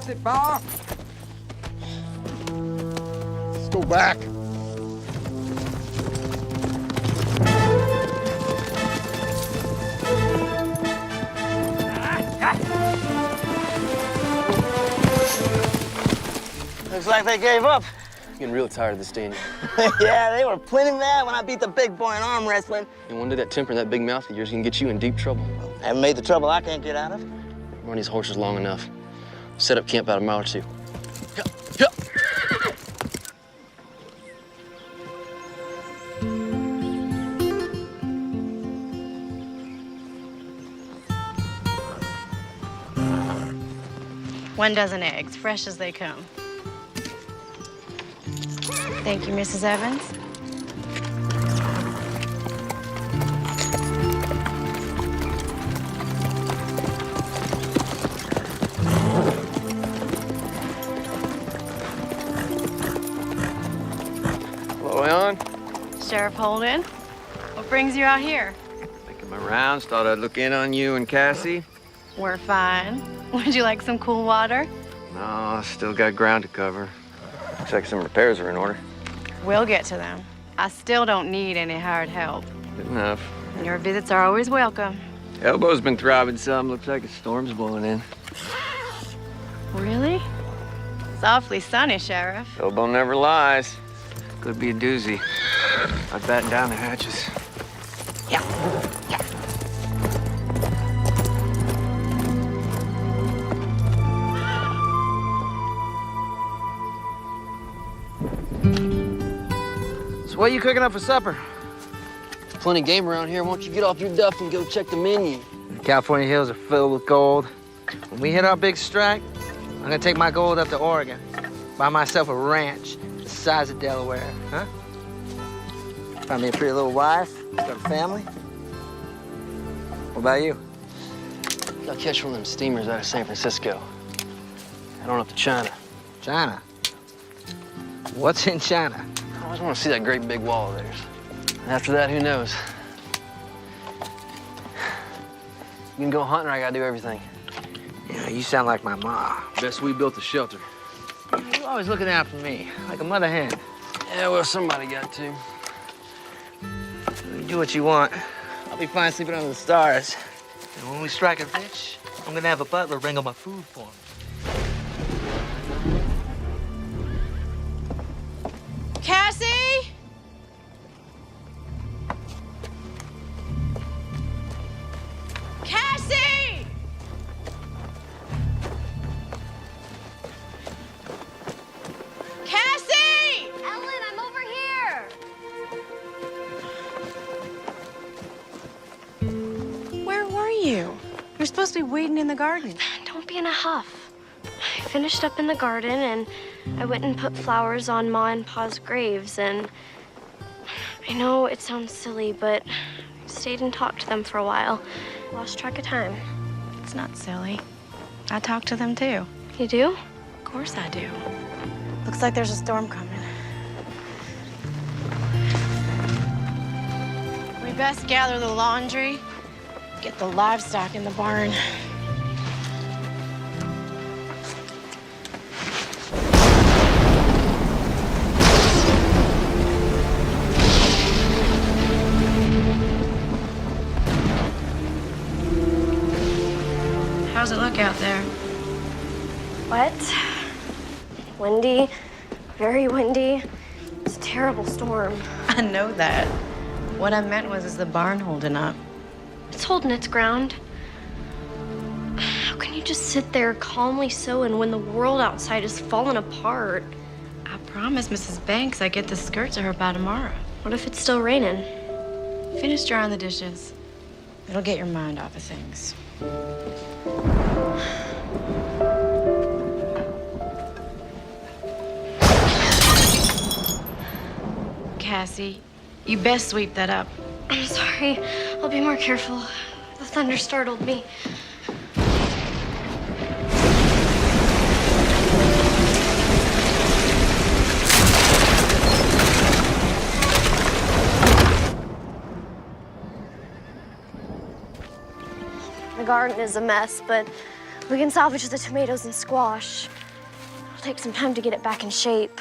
it, Bar. Let's go back. Looks like they gave up. Getting real tired of this, Danny. Yeah, they were plenty mad when I beat the big boy in arm wrestling. And one day that temper and that big mouth of yours can get you in deep trouble. I haven't made the trouble I can't get out of. Run these horses long enough. Set up camp about a mile or two. One dozen eggs, fresh as they come. Thank you, Mrs. Evans. Hello, Alan. Sheriff Holden, what brings you out here? Making my rounds. Thought I'd look in on you and Cassie. We're fine. Would you like some cool water? No, still got ground to cover. Looks like some repairs are in order. We'll get to them. I still don't need any hired help. Good enough. Your visits are always welcome. Elbow's been throbbing some. Looks like a storm's blowing in. Really? It's awfully sunny, Sheriff. Elbow never lies. Could be a doozy. I'd batten down the hatches. Yeah. So what are you cooking up for supper? Plenty of game around here. Why don't you get off your duff and go check the menu? The California hills are filled with gold. When we hit our big strike, I'm gonna take my gold up to Oregon. Buy myself a ranch the size of Delaware, huh? Find me a pretty little wife, got a family. What about you? I'll catch one of them steamers out of San Francisco. Head on up to China. China? What's in China? I always want to see that great big wall of theirs. And after that, who knows? You can go hunting or I gotta do everything. You know, you sound like my ma. Best we built a shelter. You're always looking out for me, like a mother hen. Yeah, well, somebody got to. You do what you want. I'll be fine sleeping under the stars. And when we strike it rich, I'm gonna have a butler bring all my food for me. Cassie? Cassie! Cassie! Ellen, I'm over here. Where were you? You're supposed to be weeding in the garden. Don't be in a huff. I finished up in the garden and I went and put flowers on Ma and Pa's graves, and I know it sounds silly, but I stayed and talked to them for a while. Lost track of time. It's not silly. I talk to them too. You do? Of course I do. Looks like there's a storm coming. We best gather the laundry, get the livestock in the barn. How's it look out there? Wet, windy, very windy. It's a terrible storm. I know that. What I meant was, is the barn holding up? It's holding its ground. How can you just sit there calmly sewing when the world outside is falling apart? I promised Mrs. Banks I'd get the skirt to her by tomorrow. What if it's still raining? Finish drying the dishes. It'll get your mind off of things. Cassie, you best sweep that up. I'm sorry. I'll be more careful. The thunder startled me. The garden is a mess, but We can salvage the tomatoes and squash. It'll take some time to get it back in shape.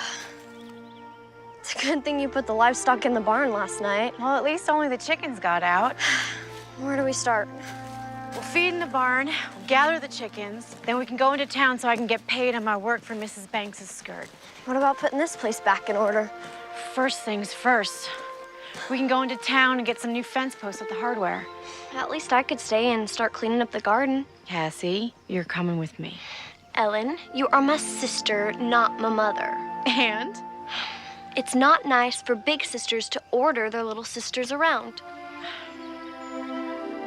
It's a good thing you put the livestock in the barn last night. Well, at least only the chickens got out. Where do we start? We'll feed in the barn, we'll gather the chickens, then we can go into town so I can get paid on my work for Mrs. Banks' skirt. What about putting this place back in order? First things first. We can go into town and get some new fence posts at the hardware. At least I could stay and start cleaning up the garden. Cassie, you're coming with me. Ellen, you are my sister, not my mother. And? It's not nice for big sisters to order their little sisters around.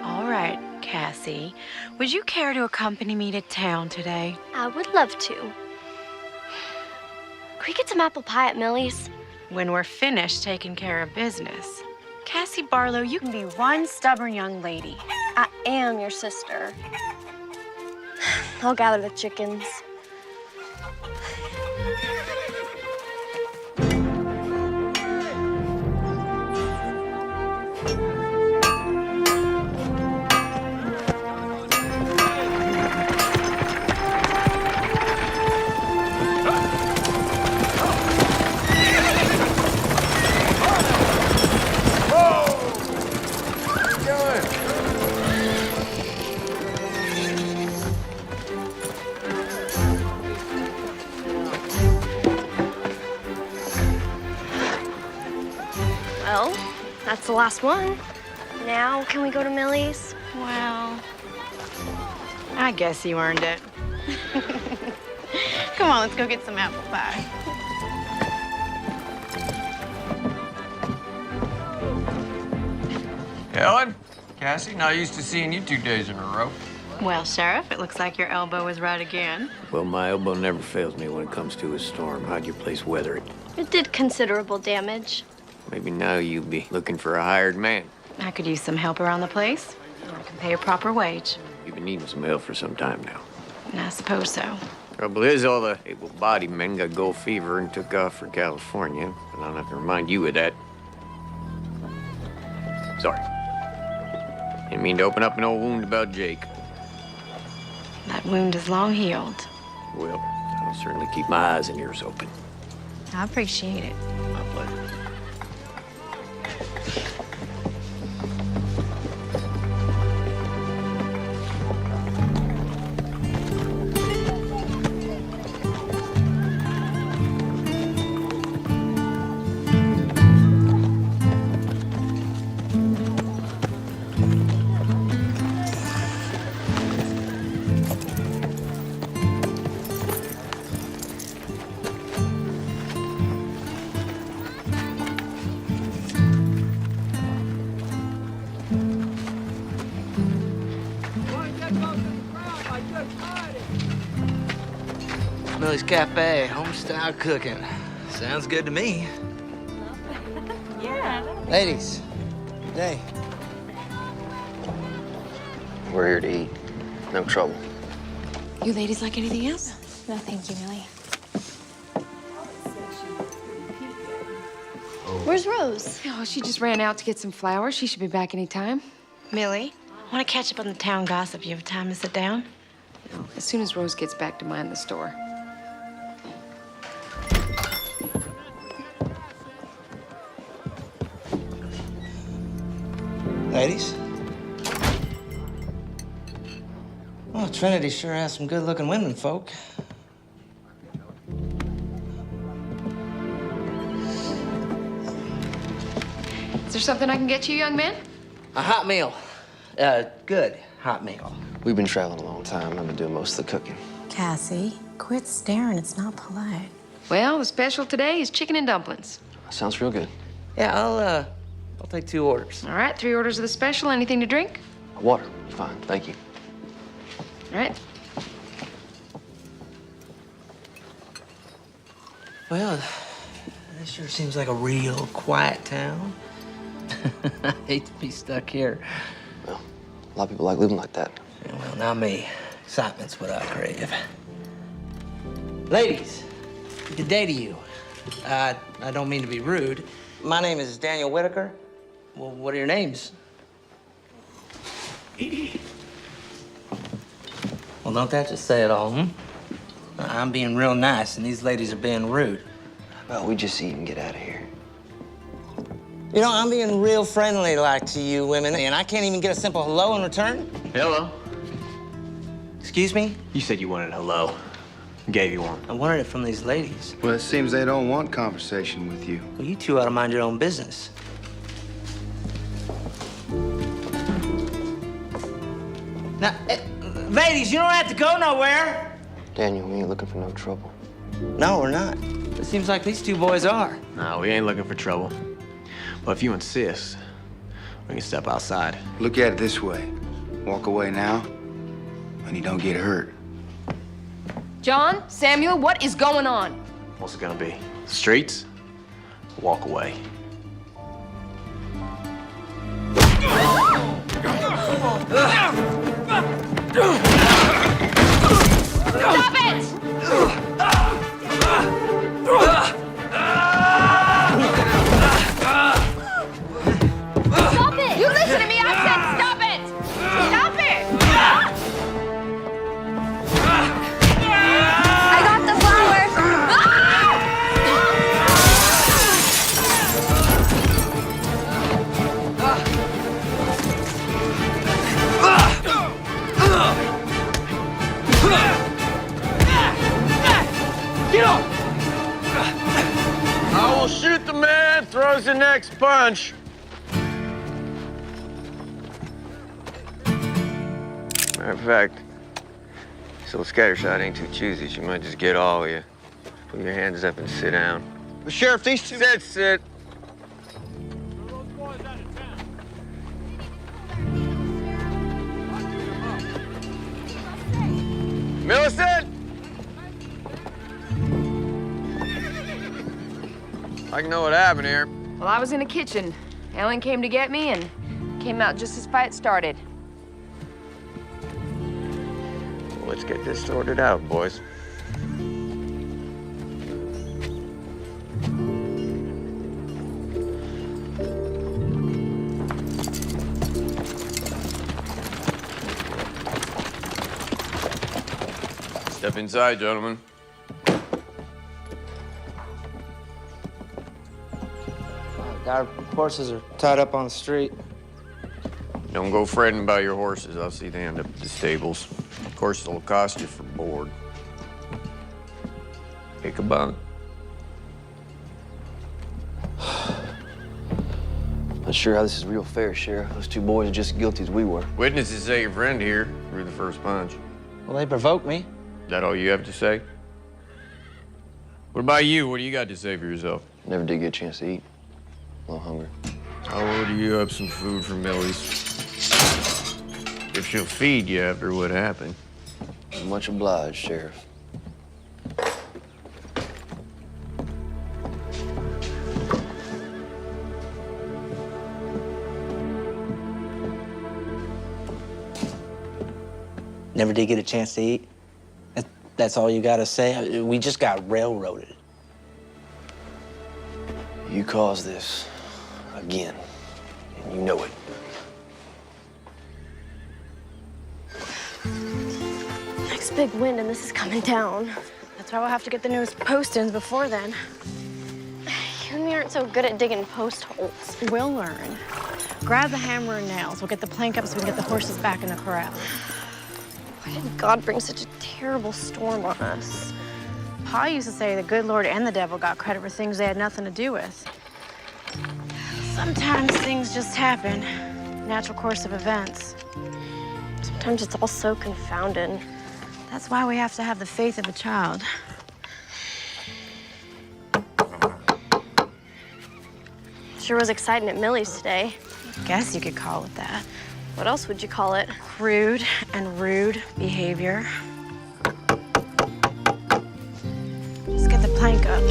All right, Cassie. Would you care to accompany me to town today? I would love to. Can we get some apple pie at Millie's? When we're finished taking care of business. Cassie Barlow, you can be one stubborn young lady. I am your sister. I'll gather the chickens. Well, that's the last one. Now, can we go to Millie's? Well, I guess you earned it. Come on, let's go get some apple pie. Ellen, Cassie, not used to seeing you 2 days in a row. Well, Sheriff, it looks like your elbow was right again. Well, my elbow never fails me when it comes to a storm. How'd your place weather it? It did considerable damage. Maybe now you'll be looking for a hired man. I could use some help around the place. I can pay a proper wage. You've been needing some help for some time now. I suppose so. Trouble is, all the able-bodied men got gold fever and took off for California. But I don't have to remind you of that. Sorry. Didn't mean to open up an old wound about Jake. That wound is long healed. Well, I'll certainly keep my eyes and ears open. I appreciate it. My pleasure. Millie's Cafe, home-style cooking. Sounds good to me. Yeah. Ladies, good day. We're here to eat. No trouble. You ladies like anything else? No, thank you, Millie. Where's Rose? Oh, she just ran out to get some flowers. She should be back any time. Millie, want to catch up on the town gossip? You have time to sit down? As soon as Rose gets back to mind the store. Ladies? Well, Trinity sure has some good-looking women, folk. Is there something I can get you, young man? A hot meal. Good hot meal. We've been traveling a long time. I've been doing most of the cooking. Cassie, quit staring. It's not polite. Well, the special today is chicken and dumplings. Sounds real good. Yeah, I'll take 2 orders. All right, 3 orders of the special. Anything to drink? Water. Fine. Thank you. All right. Well, this sure seems like a real quiet town. I hate to be stuck here. Well, a lot of people like living like that. Yeah, well, not me. Excitement's what I crave. Ladies, good day to you. I don't mean to be rude. My name is Daniel Whitaker. Well, what are your names? Well, Well, don't that just say it all, I'm being real nice, and these ladies are being rude. Well, we just eat and get out of here. You know, I'm being real friendly like to you women, and I can't even get a simple hello in return. Hello. Excuse me? You said you wanted a hello. Gave you one. I wanted it from these ladies. Well, it seems they don't want conversation with you. Well, you two ought to mind your own business. Now, ladies, you don't have to go nowhere. Daniel, we ain't looking for no trouble. No, we're not. It seems like these two boys are. No, we ain't looking for trouble. But if you insist, we can step outside. Look at it this way. Walk away now, and you don't get hurt. John, Samuel, what is going on? What's it gonna be? Streets? Walk away. Stop it! Stop it! You listen to me, I said stop it! Stop it! I got the flowers! I will shoot the man, throws the next punch. Matter of fact, so Scattershot ain't too choosy. She might just get all of you. Put your hands up and sit down. But Sheriff, these two... Sit. Millicent! I know what happened here. Well, I was in the kitchen. Ellen came to get me and came out just as fight started. Well, let's get this sorted out, boys. Step inside, gentlemen. Our horses are tied up on the street. Don't go fretting about your horses. I'll see they end up at the stables. Of course, it'll cost you for board. Pick a bunk. Not sure how this is real fair, Sheriff. Those two boys are just as guilty as we were. Witnesses say your friend here threw the first punch. Well, they provoked me. Is that all you have to say? What about you? What do you got to say for yourself? Never did get a chance to eat. A little hungry. I'll order you up some food from Millie's. If she'll feed you after what happened. Much obliged, Sheriff. Never did get a chance to eat. That's all you gotta say? We just got railroaded. You caused this again, and you know it. Next big wind and this is coming down. That's why we'll have to get the newest post-ins before then. You and me aren't so good at digging post holes. We'll learn. Grab the hammer and nails. We'll get the plank up so we can get the horses back in the corral. Why did God bring such a terrible storm on us? Pa used to say the good Lord and the devil got credit for things they had nothing to do with. Sometimes things just happen. Natural course of events. Sometimes it's all so confounded. That's why we have to have the faith of a child. Sure was exciting at Millie's today. Guess you could call it that. What else would you call it? Crude and rude behavior. Let's get the plank up.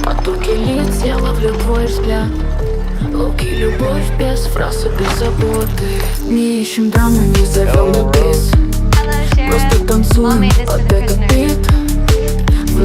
Потоки лиц, я ловлю твой взгляд. Луки, любовь без фраз и без заботы. Не ищем драмы, не зовем на бис. Просто танцуем под этот бит. В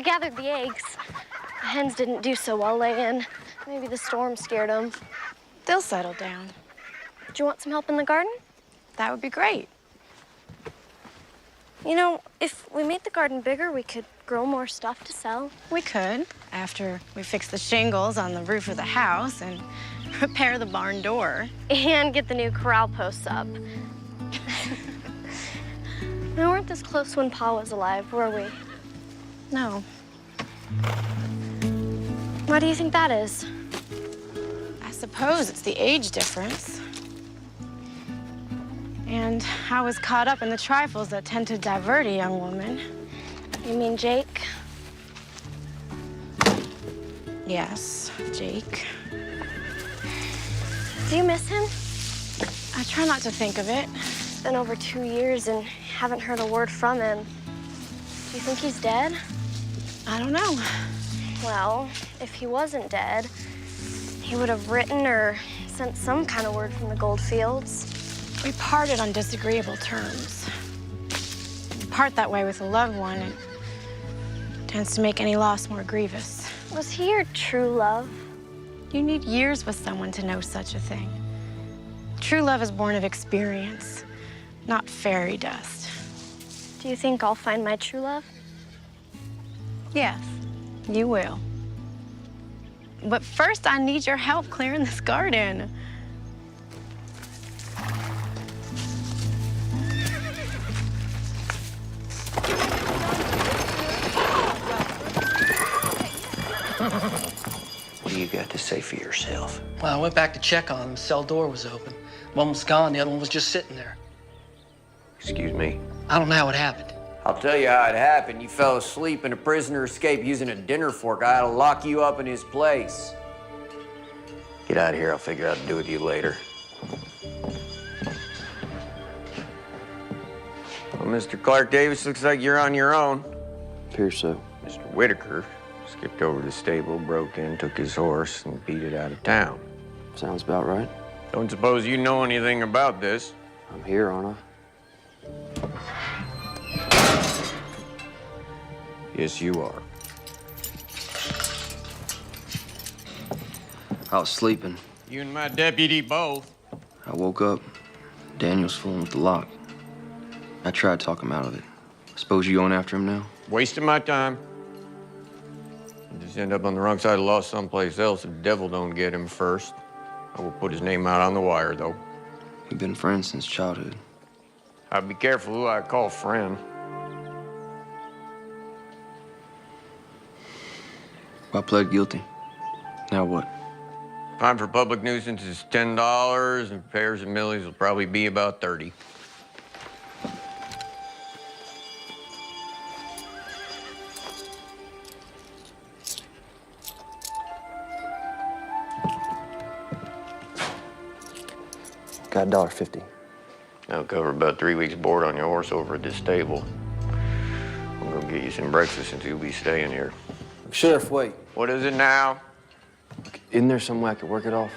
I gathered the eggs. The hens didn't do so well laying. Maybe the storm scared them. They'll settle down. Do you want some help in the garden? That would be great. You know, if we made the garden bigger, we could grow more stuff to sell. We could, after we fix the shingles on the roof of the house and repair the barn door. And get the new corral posts up. We weren't this close when Pa was alive, were we? No. Why do you think that is? I suppose it's the age difference. And I was caught up in the trifles that tend to divert a young woman. You mean Jake? Yes, Jake. Do you miss him? I try not to think of it. It's been over 2 years and haven't heard a word from him. Do you think he's dead? I don't know. Well, if he wasn't dead, he would have written or sent some kind of word from the Goldfields. We parted on disagreeable terms. You part that way with a loved one, it tends to make any loss more grievous. Was he your true love? You need years with someone to know such a thing. True love is born of experience, not fairy dust. Do you think I'll find my true love? Yes, you will. But first, I need your help clearing this garden. What do you got to say for yourself? Well, I went back to check on him. The cell door was open. One was gone, the other one was just sitting there. Excuse me. I don't know how it happened. I'll tell you how it happened. You fell asleep and a prisoner escaped using a dinner fork. I had to lock you up in his place. Get out of here. I'll figure out what to do with you later. Well, Mr. Clark Davis, looks like you're on your own. Appears so. Mr. Whitaker skipped over to the stable, broke in, took his horse, and beat it out of town. Sounds about right. Don't suppose you know anything about this? I'm here, aren't I? Yes, you are. I was sleeping. You and my deputy both. I woke up. Daniel's fooling with the lock. I tried to talk him out of it. Suppose you going after him now? Wasting my time. I'll just end up on the wrong side of the law someplace else if the devil don't get him first. I will put his name out on the wire, though. We've been friends since childhood. I'd be careful who I call friend. I pled guilty. Now what? Fine for public nuisance is $10, and repairs and millies will probably be about 30. Got $1.50. That'll cover about 3 weeks' board on your horse over at this stable. I'm gonna get you some breakfast since you'll be staying here. Sheriff, wait. What is it now? Isn't there some way I could work it off?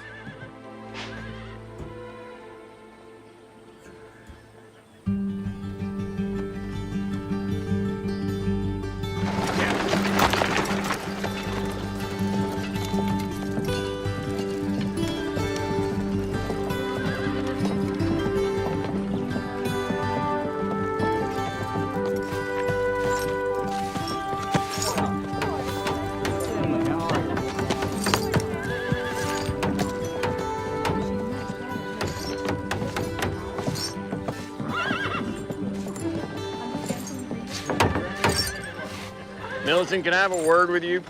Millicent, can I have a word with you?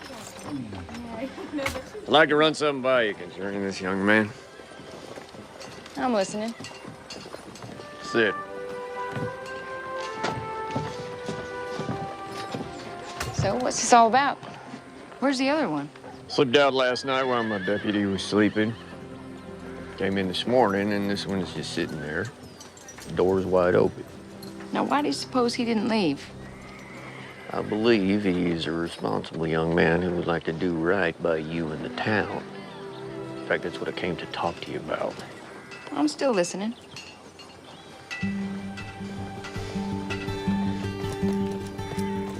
I'd like to run something by you concerning this young man. I'm listening. Sit. So, what's this all about? Where's the other one? Slipped out last night while my deputy was sleeping. Came in this morning, and this one is just sitting there. The door's wide open. Now, why do you suppose he didn't leave? I believe he is a responsible young man who would like to do right by you and the town. In fact, that's what I came to talk to you about. I'm still listening.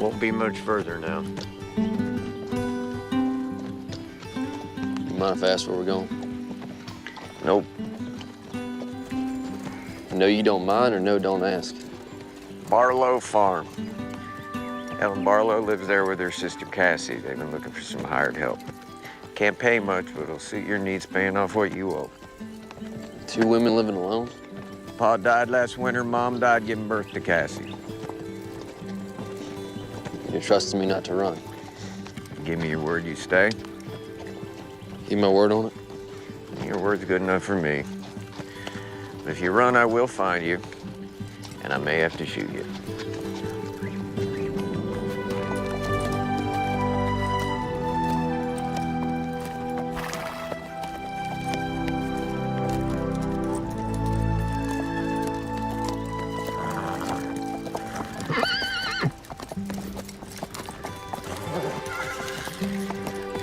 Won't be much further now. You mind if I ask where we're going? Nope. No, you don't mind, or no, don't ask? Barlow Farm. Ellen Barlow lives there with her sister Cassie. They've been looking for some hired help. Can't pay much, but it'll suit your needs paying off what you owe. 2 women living alone? Pa died last winter, Mom died giving birth to Cassie. You're trusting me not to run. Give me your word you stay. Keep my word on it? Your word's good enough for me. But if you run, I will find you, and I may have to shoot you.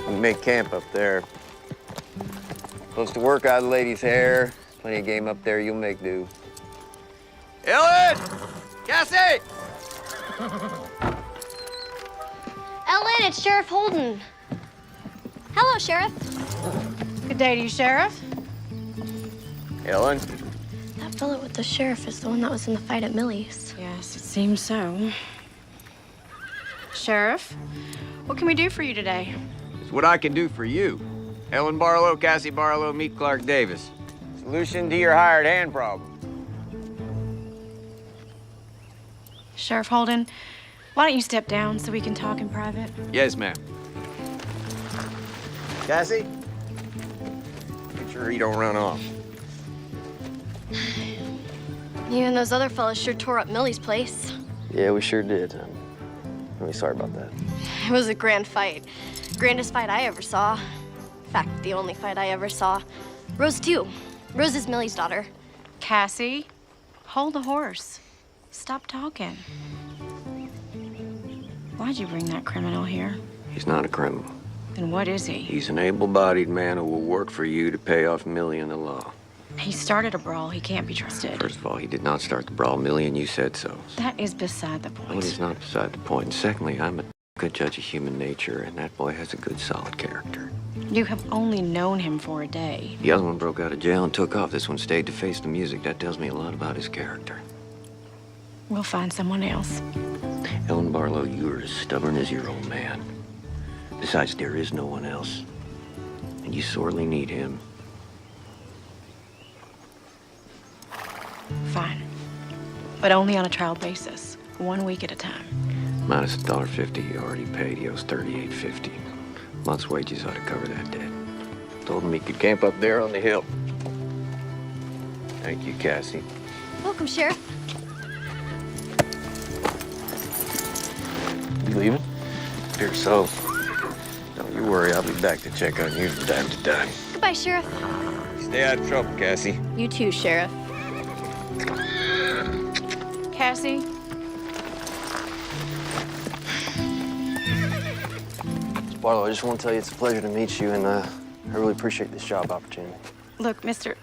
We make camp up there. Supposed to work out of the lady's hair. Plenty of game up there, you'll make do. Ellen! Cassie! Ellen, it's Sheriff Holden. Hello, Sheriff. Good day to you, Sheriff. Ellen? That fellow with the sheriff is the one that was in the fight at Millie's. Yes, it seems so. Sheriff, what can we do for you today? It's what I can do for you. Ellen Barlow, Cassie Barlow, meet Clark Davis. Solution to your hired hand problem. Sheriff Holden, why don't you step down so we can talk in private? Yes, ma'am. Cassie? Make sure he don't run off. You and those other fellas sure tore up Millie's place. Yeah, we sure did. I'm really sorry about that. It was a grand fight. Grandest fight I ever saw. In fact, the only fight I ever saw. Rose, too. Rose is Millie's daughter. Cassie, hold the horse. Stop talking. Why'd you bring that criminal here? He's not a criminal. Then what is he? He's an able-bodied man who will work for you to pay off Millie and the law. He started a brawl. He can't be trusted. First of all, he did not start the brawl, Millie, and you said so. That is beside the Well, point. it's not beside the point. And secondly, I'm a good judge of human nature, and that boy has a good, solid character. You have only known him for a day. The other one broke out of jail and took off. This one stayed to face the music. That tells me a lot about his character. We'll find someone else. Ellen Barlow, you are as stubborn as your old man. Besides, there is no one else. And you sorely need him. Fine. But only on a trial basis. 1 week at a time. Minus $1.50 he already paid. He owes $38.50. Month's wages ought to cover that debt. Told him he could camp up there on the hill. Thank you, Cassie. Welcome, Sheriff. You leaving? Fear so. Don't you worry, I'll be back to check on you from time to time. Goodbye, Sheriff. Stay out of trouble, Cassie. You too, Sheriff. Cassie? Barlow, I just want to tell you it's a pleasure to meet you, and I really appreciate this job opportunity. Look, Mr.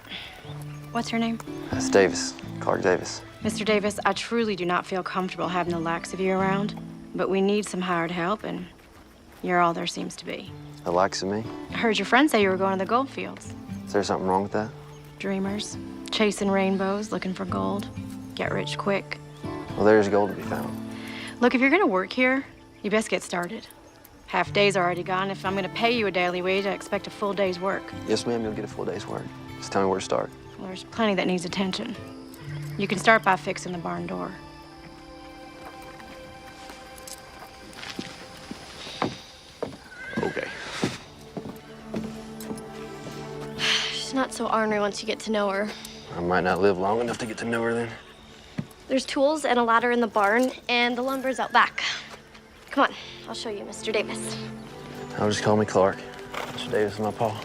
What's your name? That's Davis, Clark Davis. Mr. Davis, I truly do not feel comfortable having the likes of you around, but we need some hired help, and you're all there seems to be. The likes of me? I heard your friend say you were going to the gold fields. Is there something wrong with that? Dreamers, chasing rainbows, looking for gold. Get rich quick. Well, there's gold to be found. Look, if you're gonna work here, you best get started. Half day's already gone. If I'm gonna pay you a daily wage, I expect a full day's work. Yes, ma'am, you'll get a full day's work. Just tell me where to start. Well, there's plenty that needs attention. You can start by fixing the barn door. Okay. She's not so ornery once you get to know her. I might not live long enough to get to know her then. There's tools and a ladder in the barn, and the lumber's out back. Come on, I'll show you, Mr. Davis. I'll just call me Clark. Mr. Davis is my pa.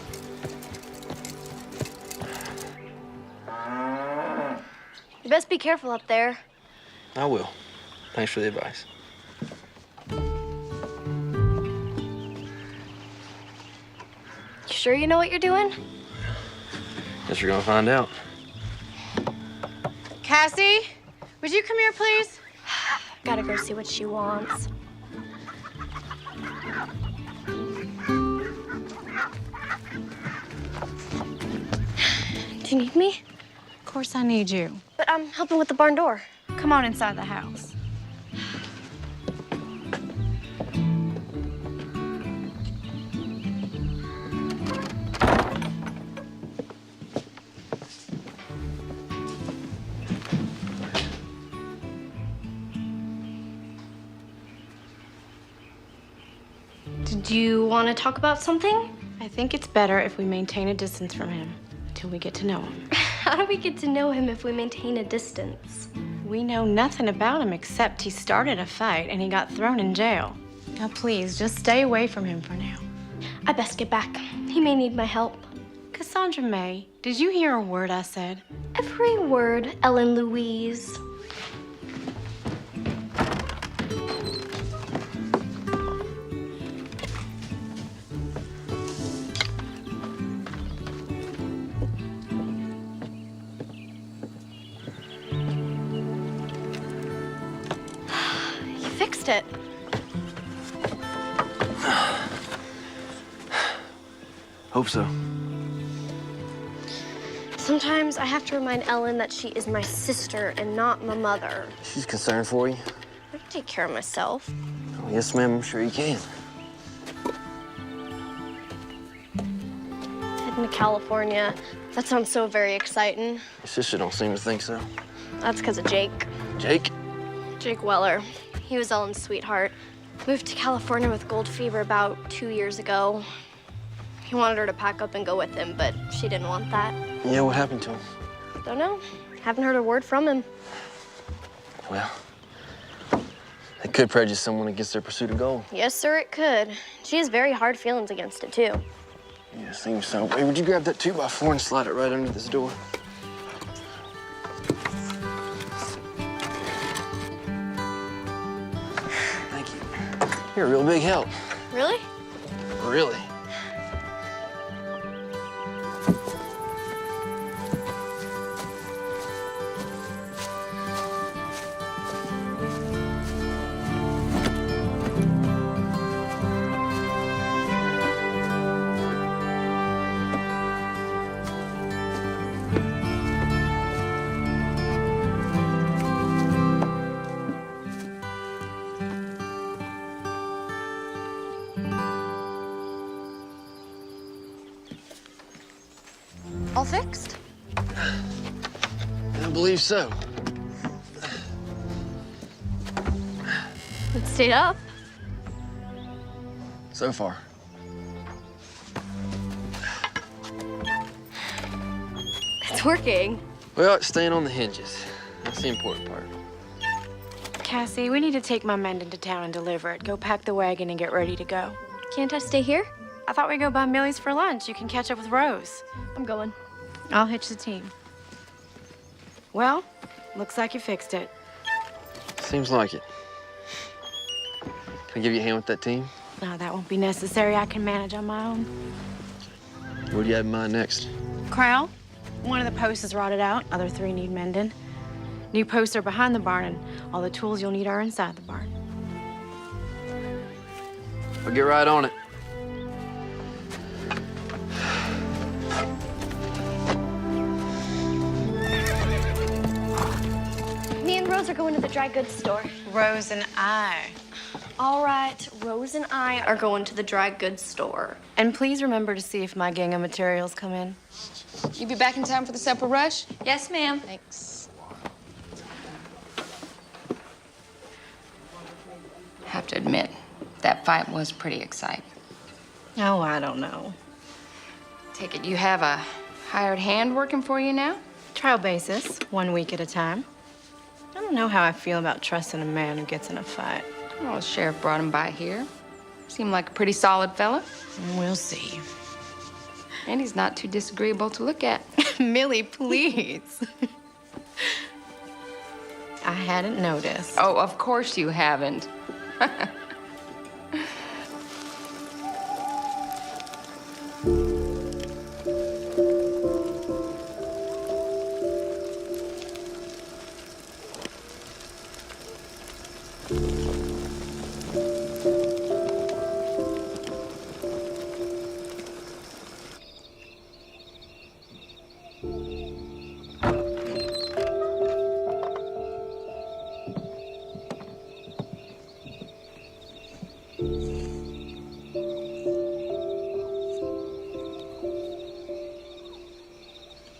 You best be careful up there. I will. Thanks for the advice. You sure you know what you're doing? Guess you're gonna find out. Cassie, would you come here, please? Gotta go see what she wants. Do you need me? Of course I need you. But I'm helping with the barn door. Come on inside the house. Did you want to talk about something? I think it's better if we maintain a distance from him until we get to know him. How do we get to know him if we maintain a distance? We know nothing about him except he started a fight and he got thrown in jail. Now, please, just stay away from him for now. I best get back. He may need my help. Cassandra May, did you hear a word I said? Every word, Ellen Louise. You fixed it. Hope so. Sometimes I have to remind Ellen that she is my sister and not my mother. She's concerned for you. I can take care of myself. Oh, yes, ma'am, I'm sure you can. Heading to California. That sounds so very exciting. Your sister don't seem to think so. That's because of Jake. Jake? Jake Weller. He was Ellen's sweetheart. Moved to California with gold fever about 2 years ago. He wanted her to pack up and go with him, but she didn't want that. Yeah, what happened to him? Don't know. Haven't heard a word from him. Well, it could prejudice someone against their pursuit of gold. Yes, sir, it could. She has very hard feelings against it, too. Yeah, seems so. Hey, would you grab that 2x4 and slide it right under this door? Thank you. You're a real big help. Really? Really? All fixed? I believe so. It stayed up. So far. It's working. Well, it's staying on the hinges. That's the important part. Cassie, we need to take my mend into town and deliver it. Go pack the wagon and get ready to go. Can't I stay here? I thought we'd go by Millie's for lunch. You can catch up with Rose. I'm going. I'll hitch the team. Well, looks like you fixed it. Seems like it. Can I give you a hand with that team? No, that won't be necessary. I can manage on my own. What do you have in mind next? Corral, one of the posts is rotted out. Other 3 need mending. New posts are behind the barn, and all the tools you'll need are inside the barn. I'll get right on it. Me and Rose are going to the dry goods store. Rose and I. All right, Rose and I are going to the dry goods store. And please remember to see if my gingham materials come in. You be back in time for the supper rush? Yes, ma'am. Thanks. Have to admit, that fight was pretty exciting. Oh, I don't know. Take it you have a hired hand working for you now? Trial basis, 1 week at a time. I don't know how I feel about trusting a man who gets in a fight. Well, the sheriff brought him by here. Seemed like a pretty solid fella. We'll see. And he's not too disagreeable to look at. Millie, please. I hadn't noticed. Oh, of course you haven't.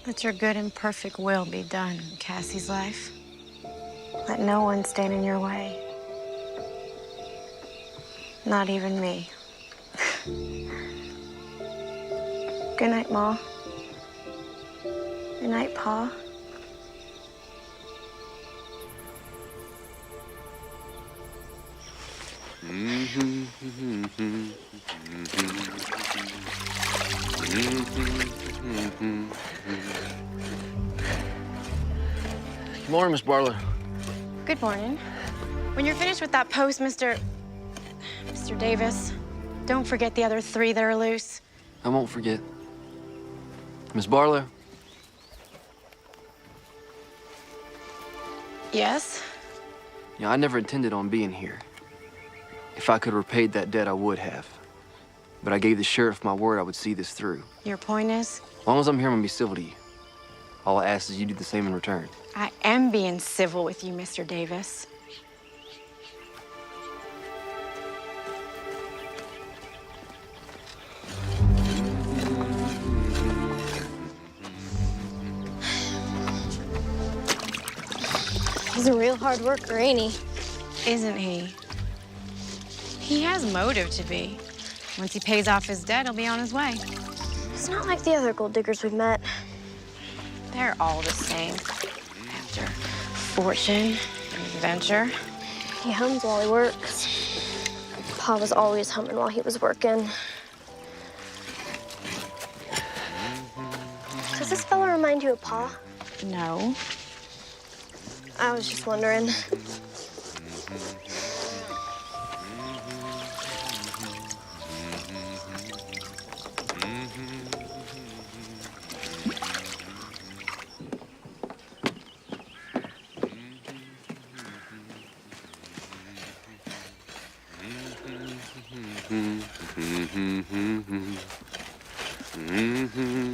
Let your good and perfect will be done in Cassie's life. Let no one stand in your way. Not even me. Good night, Ma. Good night, Pa. Good morning, Miss Barlow. Good morning. When you're finished with that post, Mr. Davis, don't forget the other 3 that are loose. I won't forget. Miss Barlow, Yes? you know, I never intended on being here. If I could have repaid that debt, I would have. But I gave the sheriff my word I would see this through. Your point is? As long as I'm here, I'm gonna be civil to you. All I ask is you do the same in return. I am being civil with you, Mr. Davis. He's a real hard worker, ain't he? Isn't he? He has motive to be. Once he pays off his debt, he'll be on his way. He's not like the other gold diggers we've met. They're all the same. After fortune and adventure. He hums while he works. Pa was always humming while he was working. Does this fella remind you of Pa? No. I was just wondering.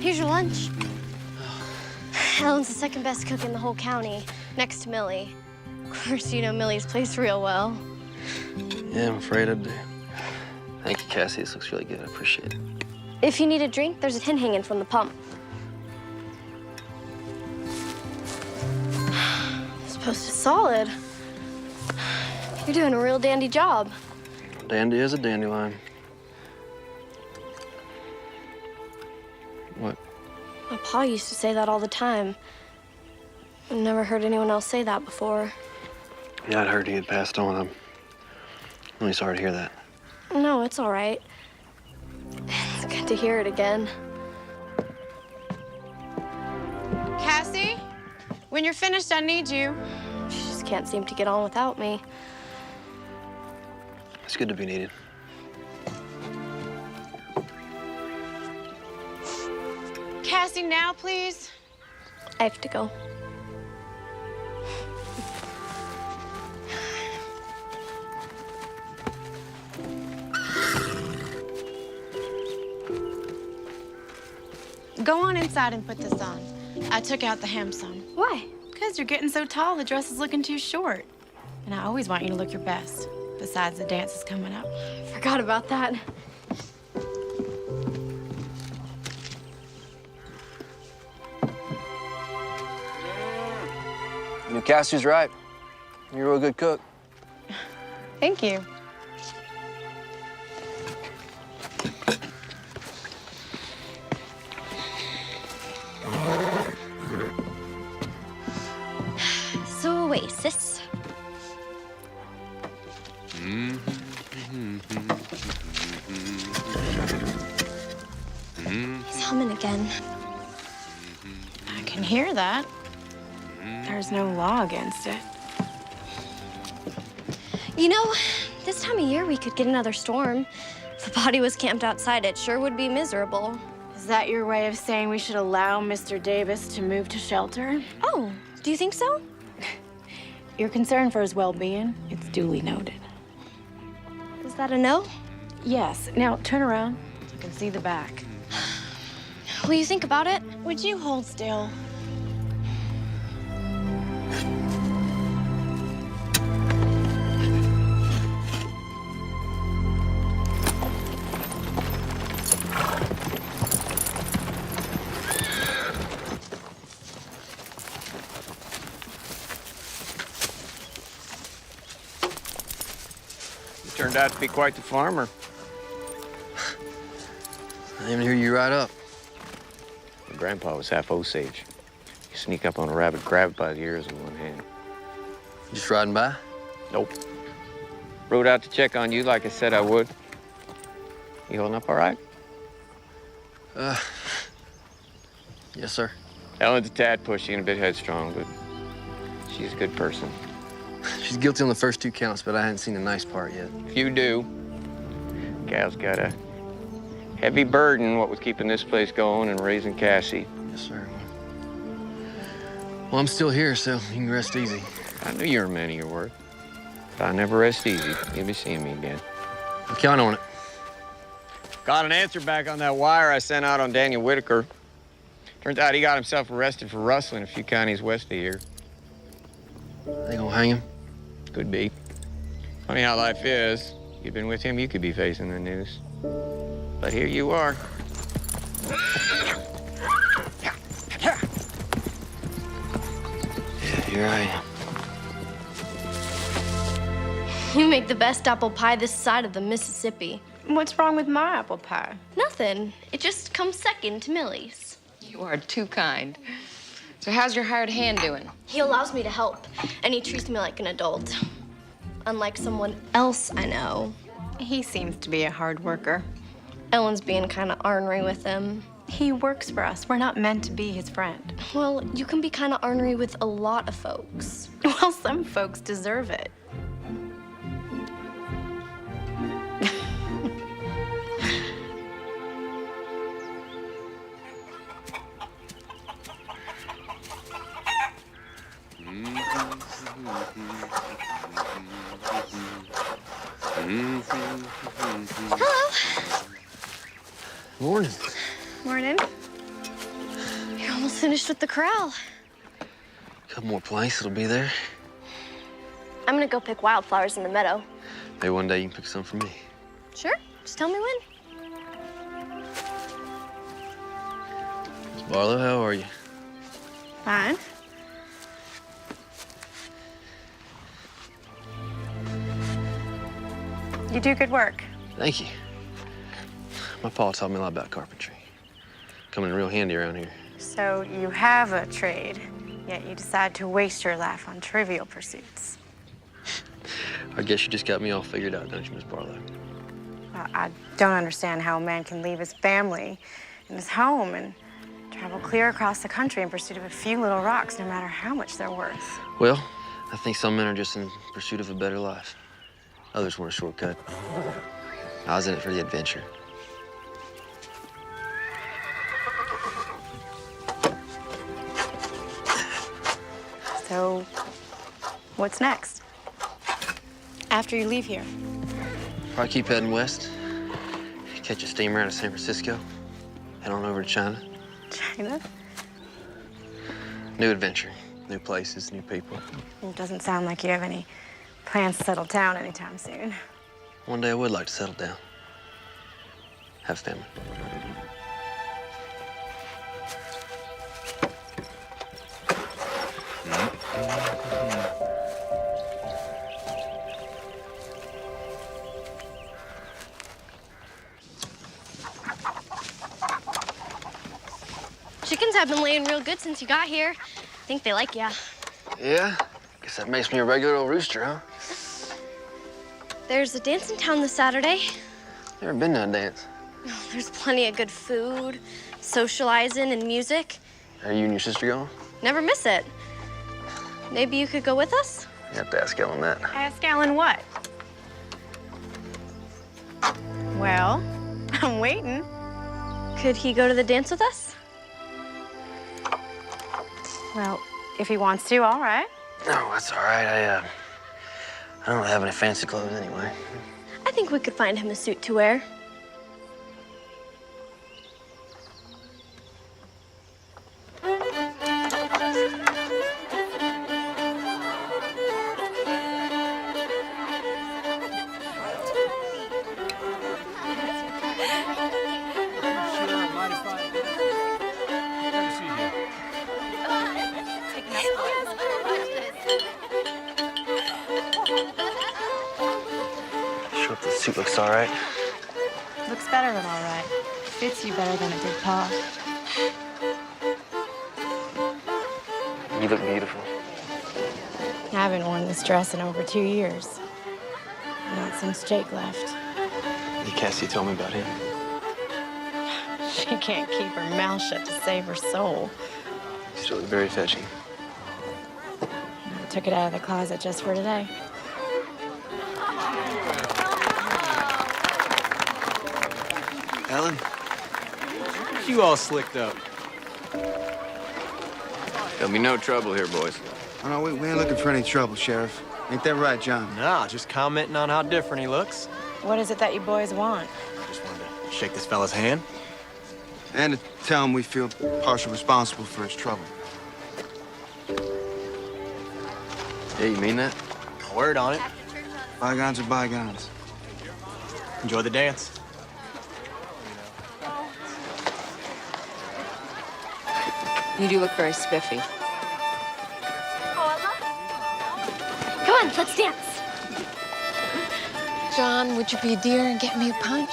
Here's your lunch. Ellen's the second best cook in the whole county, next to Millie. Of course, you know Millie's place real well. Yeah, I'm afraid I do. Thank you, Cassie. This looks really good. I appreciate it. If you need a drink, there's a tin hanging from the pump. This post is solid. You're doing a real dandy job. Dandy is a dandelion. What? My pa used to say that all the time. I've never heard anyone else say that before. Yeah, I'd heard he had passed on. I'm really sorry to hear that. No, it's all right. It's good to hear it again. Cassie, when you're finished, I need you. She just can't seem to get on without me. It's good to be needed. Cassie, now, please. I have to go. Go on inside and put this on. I took out the hem some. Why? Because you're getting so tall, the dress is looking too short. And I always want you to look your best. Besides, the dance is coming up. Forgot about that. You know, Cassie's right. You're a real good cook. Thank you. So, Oasis. He's humming again. I can hear that. There's no law against it. You know, this time of year we could get another storm. If the body was camped outside, it sure would be miserable. Is that your way of saying we should allow Mr. Davis to move to shelter? Oh, do you think so? You're concerned for his well-being. It's duly noted. Is that a no? Yes. Now, turn around so I can see the back. Will you think about it? Would you hold still? Turned out to be quite the farmer. I didn't hear you right up. My grandpa was half Osage. You sneak up on a rabbit, grab it by the ears in one hand. Just riding by? Nope. Rode out to check on you like I said I would. You holding up all right? Yes, sir. Ellen's a tad pushy and a bit headstrong, but she's a good person. She's guilty on the first 2 counts, but I hadn't seen the nice part yet. If you do, gal's got a heavy burden, what with keeping this place going and raising Cassie. Yes, sir. Well, I'm still here, so you can rest easy. I knew you were a man of your word. But I never rest easy. You'll be seeing me again. I'll count on it. Got an answer back on that wire I sent out on Daniel Whitaker. Turns out he got himself arrested for rustling a few counties west of here. They gonna hang him? Could be. Funny how life is. If you'd been with him, you could be facing the news. But here you are. Yeah, here I am. You make the best apple pie this side of the Mississippi. What's wrong with my apple pie? Nothing. It just comes second to Millie's. You are too kind. So how's your hired hand doing? He allows me to help, and he treats me like an adult. Unlike someone else I know. He seems to be a hard worker. Ellen's being kind of ornery with him. He works for us. We're not meant to be his friend. Well, you can be kind of ornery with a lot of folks. Well, some folks deserve it. Hello. Morning. Morning. You're almost finished with the corral. Couple more planks, it'll be there. I'm gonna go pick wildflowers in the meadow. Maybe one day you can pick some for me. Sure, just tell me when. Miss Barlow, how are you? Fine. You do good work. Thank you. My pa taught me a lot about carpentry. Coming in real handy around here. So you have a trade, yet you decide to waste your life on trivial pursuits. I guess you just got me all figured out, don't you, Miss Barlow? Well, I don't understand how a man can leave his family and his home and travel clear across the country in pursuit of a few little rocks, no matter how much they're worth. Well, I think some men are just in pursuit of a better life. Others want a shortcut. I was in it for the adventure. So, what's next? After you leave here? Probably keep heading west. Catch a steamer out of San Francisco. Head on over to China. China? New adventure, new places, new people. It doesn't sound like you have any plans to settle down anytime soon. One day I would like to settle down. Have a family. Chickens have been laying real good since you got here. I think they like ya. Yeah? Guess that makes me a regular old rooster, huh? There's a dance in town this Saturday. Never been to a dance. There's plenty of good food, socializing, and music. Are you and your sister going? Never miss it. Maybe you could go with us? You have to ask Ellen that. Ask Alan what? Well, I'm waiting. Could he go to the dance with us? Well, if he wants to, all right. No, that's all right. I don't have any fancy clothes anyway. I think we could find him a suit to wear. Show up the Suit looks all right. Looks better than all right. Fits you better than it did Pa. You look beautiful. I haven't worn this dress in over 2 years. Not since Jake left. Hey, Cassie told me about him. She can't keep her mouth shut to save her soul. You still look very fetching. I took it out of the closet just for today. Ellen? You all slicked up. There'll be no trouble here, boys. Oh, no, we ain't looking for any trouble, Sheriff. Ain't that right, John? Nah, just commenting on how different he looks. What is it that you boys want? Just wanted to shake this fella's hand. And to tell him we feel partially responsible for his trouble. Yeah, you mean that? Word on it. Bygones are bygones. Enjoy the dance. You do look very spiffy. Come on, let's dance. John, would you be a dear and get me a punch?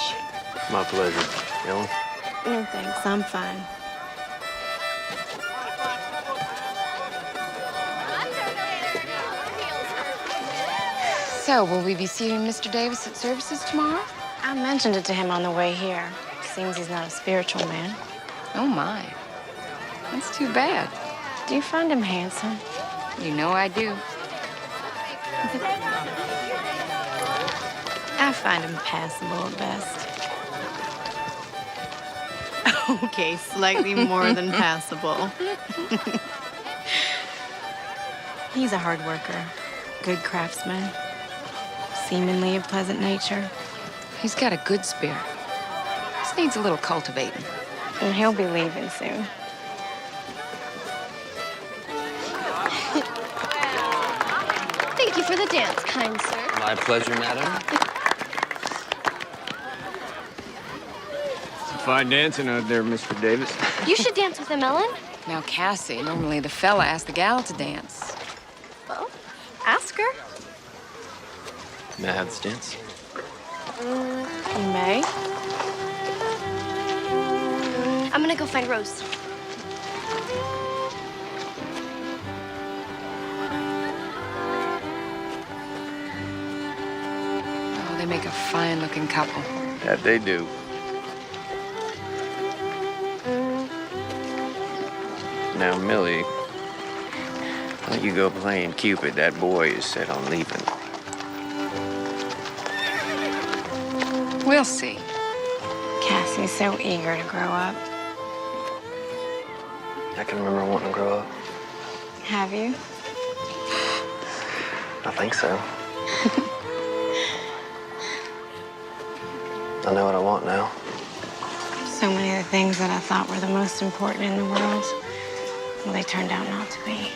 My pleasure. Ellen? No thanks, I'm fine. So, will we be seeing Mr. Davis at services tomorrow? I mentioned it to him on the way here. Seems he's not a spiritual man. Oh, my. That's too bad. Do you find him handsome? You know I do. I find him passable at best. Okay, slightly more than passable. He's a hard worker, good craftsman, seemingly of pleasant nature. He's got a good spirit. Just needs a little cultivating. And he'll be leaving soon. Thank you for the dance, kind sir. My pleasure, madam. Fine dancing out there, Mr. Davis. You should dance with him, Ellen. Now, Cassie, normally the fella asks the gal to dance. Well, ask her. May I have this dance? You may. I'm gonna go find Rose. Oh, they make a fine-looking couple. That they do. Now, Millie, why don't you go playing Cupid? That boy is set on leaving. We'll see. Cassie's so eager to grow up. I can remember wanting to grow up. Have you? I think so. I know what I want now. So many of the things that I thought were the most important in the world, well, they turned out not to be.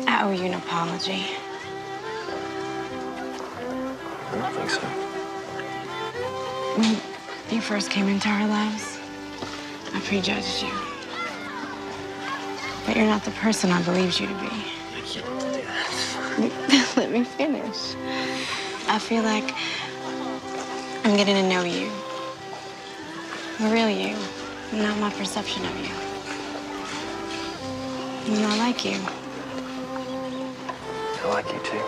I owe you an apology. I don't think so. When you first came into our lives, I prejudged you. But you're not the person I believed you to be. You don't do that. Let me finish. I feel like I'm getting to know you. The real you, not my perception of you. And I like you. I like you too.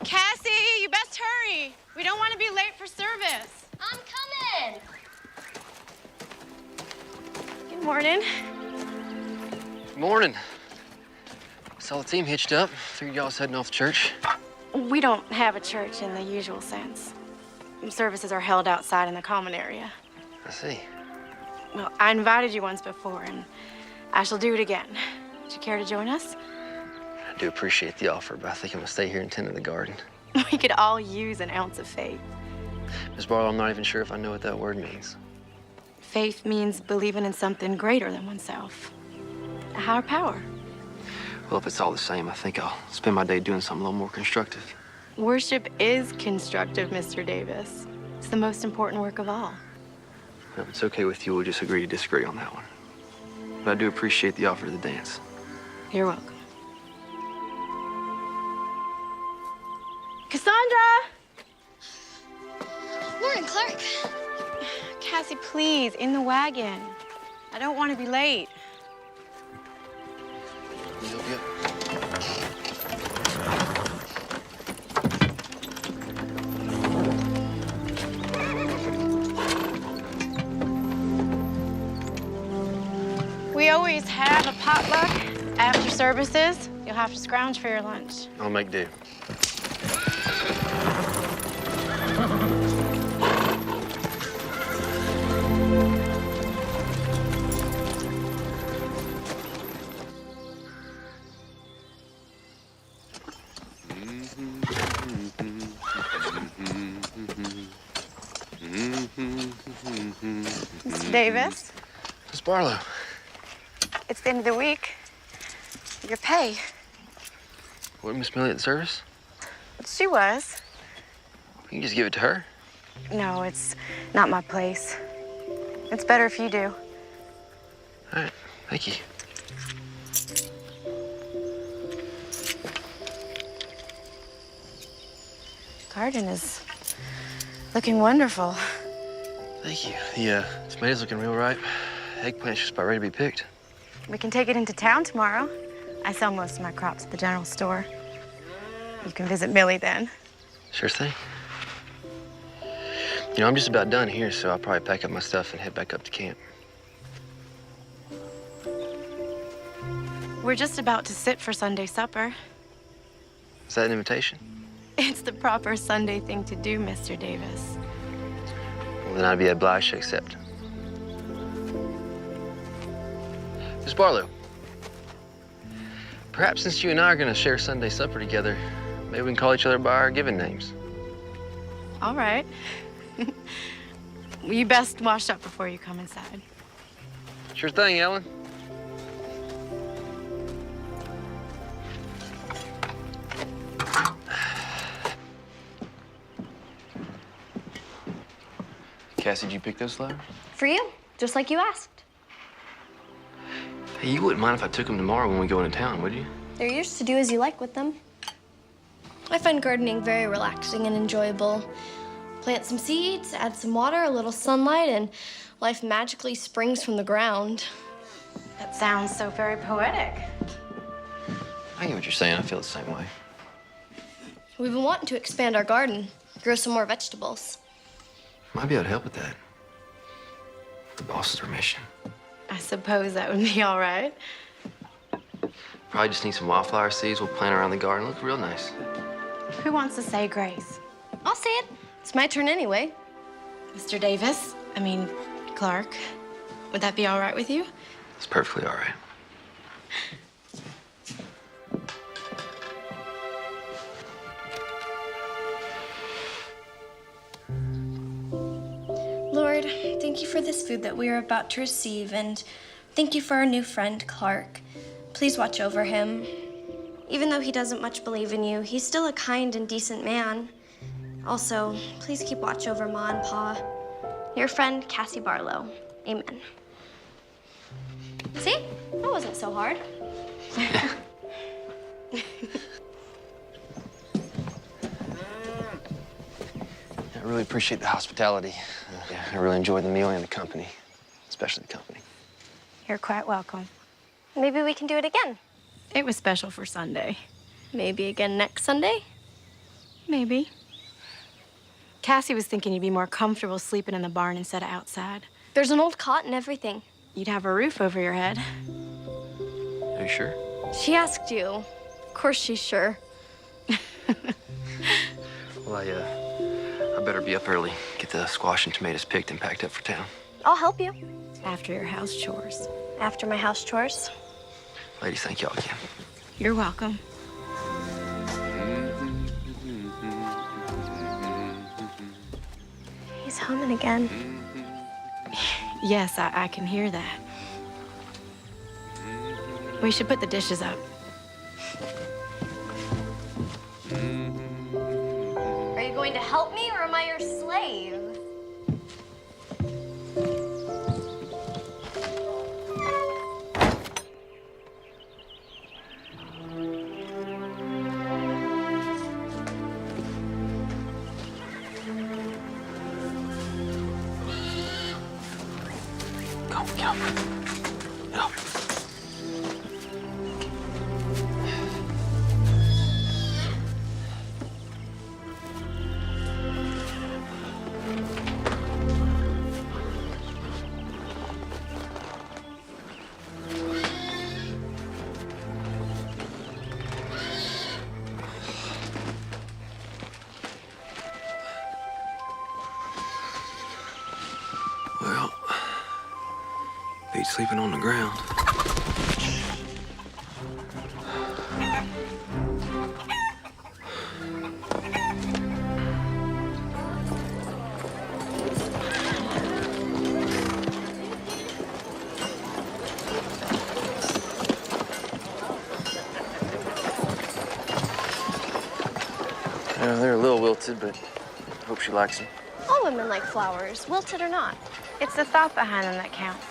Cassie, you best hurry. We don't want to be late for service. I'm coming. Good morning. Morning. Saw the team hitched up. Figured y'all was heading off to church. We don't have a church in the usual sense. Services are held outside in the common area. I see. Well, I invited you once before, and I shall do it again. Would you care to join us? I do appreciate the offer, but I think I'm gonna stay here and tend to the garden. We could all use an ounce of faith. Miss Barlow, I'm not even sure if I know what that word means. Faith means believing in something greater than oneself. A higher power. Well, if it's all the same, I think I'll spend my day doing something a little more constructive. Worship is constructive, Mr. Davis. It's the most important work of all. If it's okay with you, we'll just agree to disagree on that one. But I do appreciate the offer of the dance. You're welcome. Cassandra! Morning, Clark. Cassie, please, in the wagon. I don't want to be late. We always have a potluck after services. You'll have to scrounge for your lunch. I'll make do. Mr. Davis, Miss Barlow. it's the end of the week. Your pay. Wasn't Miss Millie at the service? She was. You can just give it to her. No, it's not my place. It's better if you do. All right, thank you. Garden is looking wonderful. Thank you. The tomatoes looking real ripe. Eggplant's just about ready to be picked. We can take it into town tomorrow. I sell most of my crops at the general store. You can visit Millie then. Sure thing. You know, I'm just about done here, so I'll probably pack up my stuff and head back up to camp. We're just about to sit for Sunday supper. Is that an invitation? It's the proper Sunday thing to do, Mr. Davis. Well, then I'd be obliged to accept. Miss Barlow, perhaps since you and I are going to share Sunday supper together, maybe we can call each other by our given names. All right. You best wash up before you come inside. Sure thing, Ellen. Cassie, did you pick those flowers? For you, just like you asked. Hey, you wouldn't mind if I took them tomorrow when we go into town, would you? They're yours to do as you like with them. I find gardening very relaxing and enjoyable. Plant some seeds, add some water, a little sunlight, and life magically springs from the ground. That sounds so very poetic. I get what you're saying. I feel the same way. We've been wanting to expand our garden, grow some more vegetables. Might be able to help with that. The boss's permission. I suppose that would be all right. Probably just need some wildflower seeds. We'll plant around the garden. Look real nice. Who wants to say grace? I'll say it. It's my turn anyway. Mr. Davis, Clark, would that be all right with you? It's perfectly all right. Lord, thank you for this food that we are about to receive, and thank you for our new friend, Clark. Please watch over him. Even though he doesn't much believe in you, he's still a kind and decent man. Also, please keep watch over Ma and Pa. Your friend, Cassie Barlow. Amen. See? That wasn't so hard. I really appreciate the hospitality. I really enjoyed the meal and the company, especially the company. You're quite welcome. Maybe we can do it again. It was special for Sunday. Maybe again next Sunday? Maybe. Cassie was thinking you'd be more comfortable sleeping in the barn instead of outside. There's an old cot and everything. You'd have a roof over your head. Are you sure? She asked you. Of course she's sure. Well, I better be up early. Get the squash and tomatoes picked and packed up for town. I'll help you. After your house chores. After my house chores? Ladies, thank y'all again. You're welcome. He's humming again. Yes, I can hear that. We should put the dishes up. Are you going to help me or am I your slave? Well, Pete's sleeping on the ground. Yeah, they're a little wilted, but I hope she likes them. All women like flowers, wilted or not. It's the thought behind them that counts.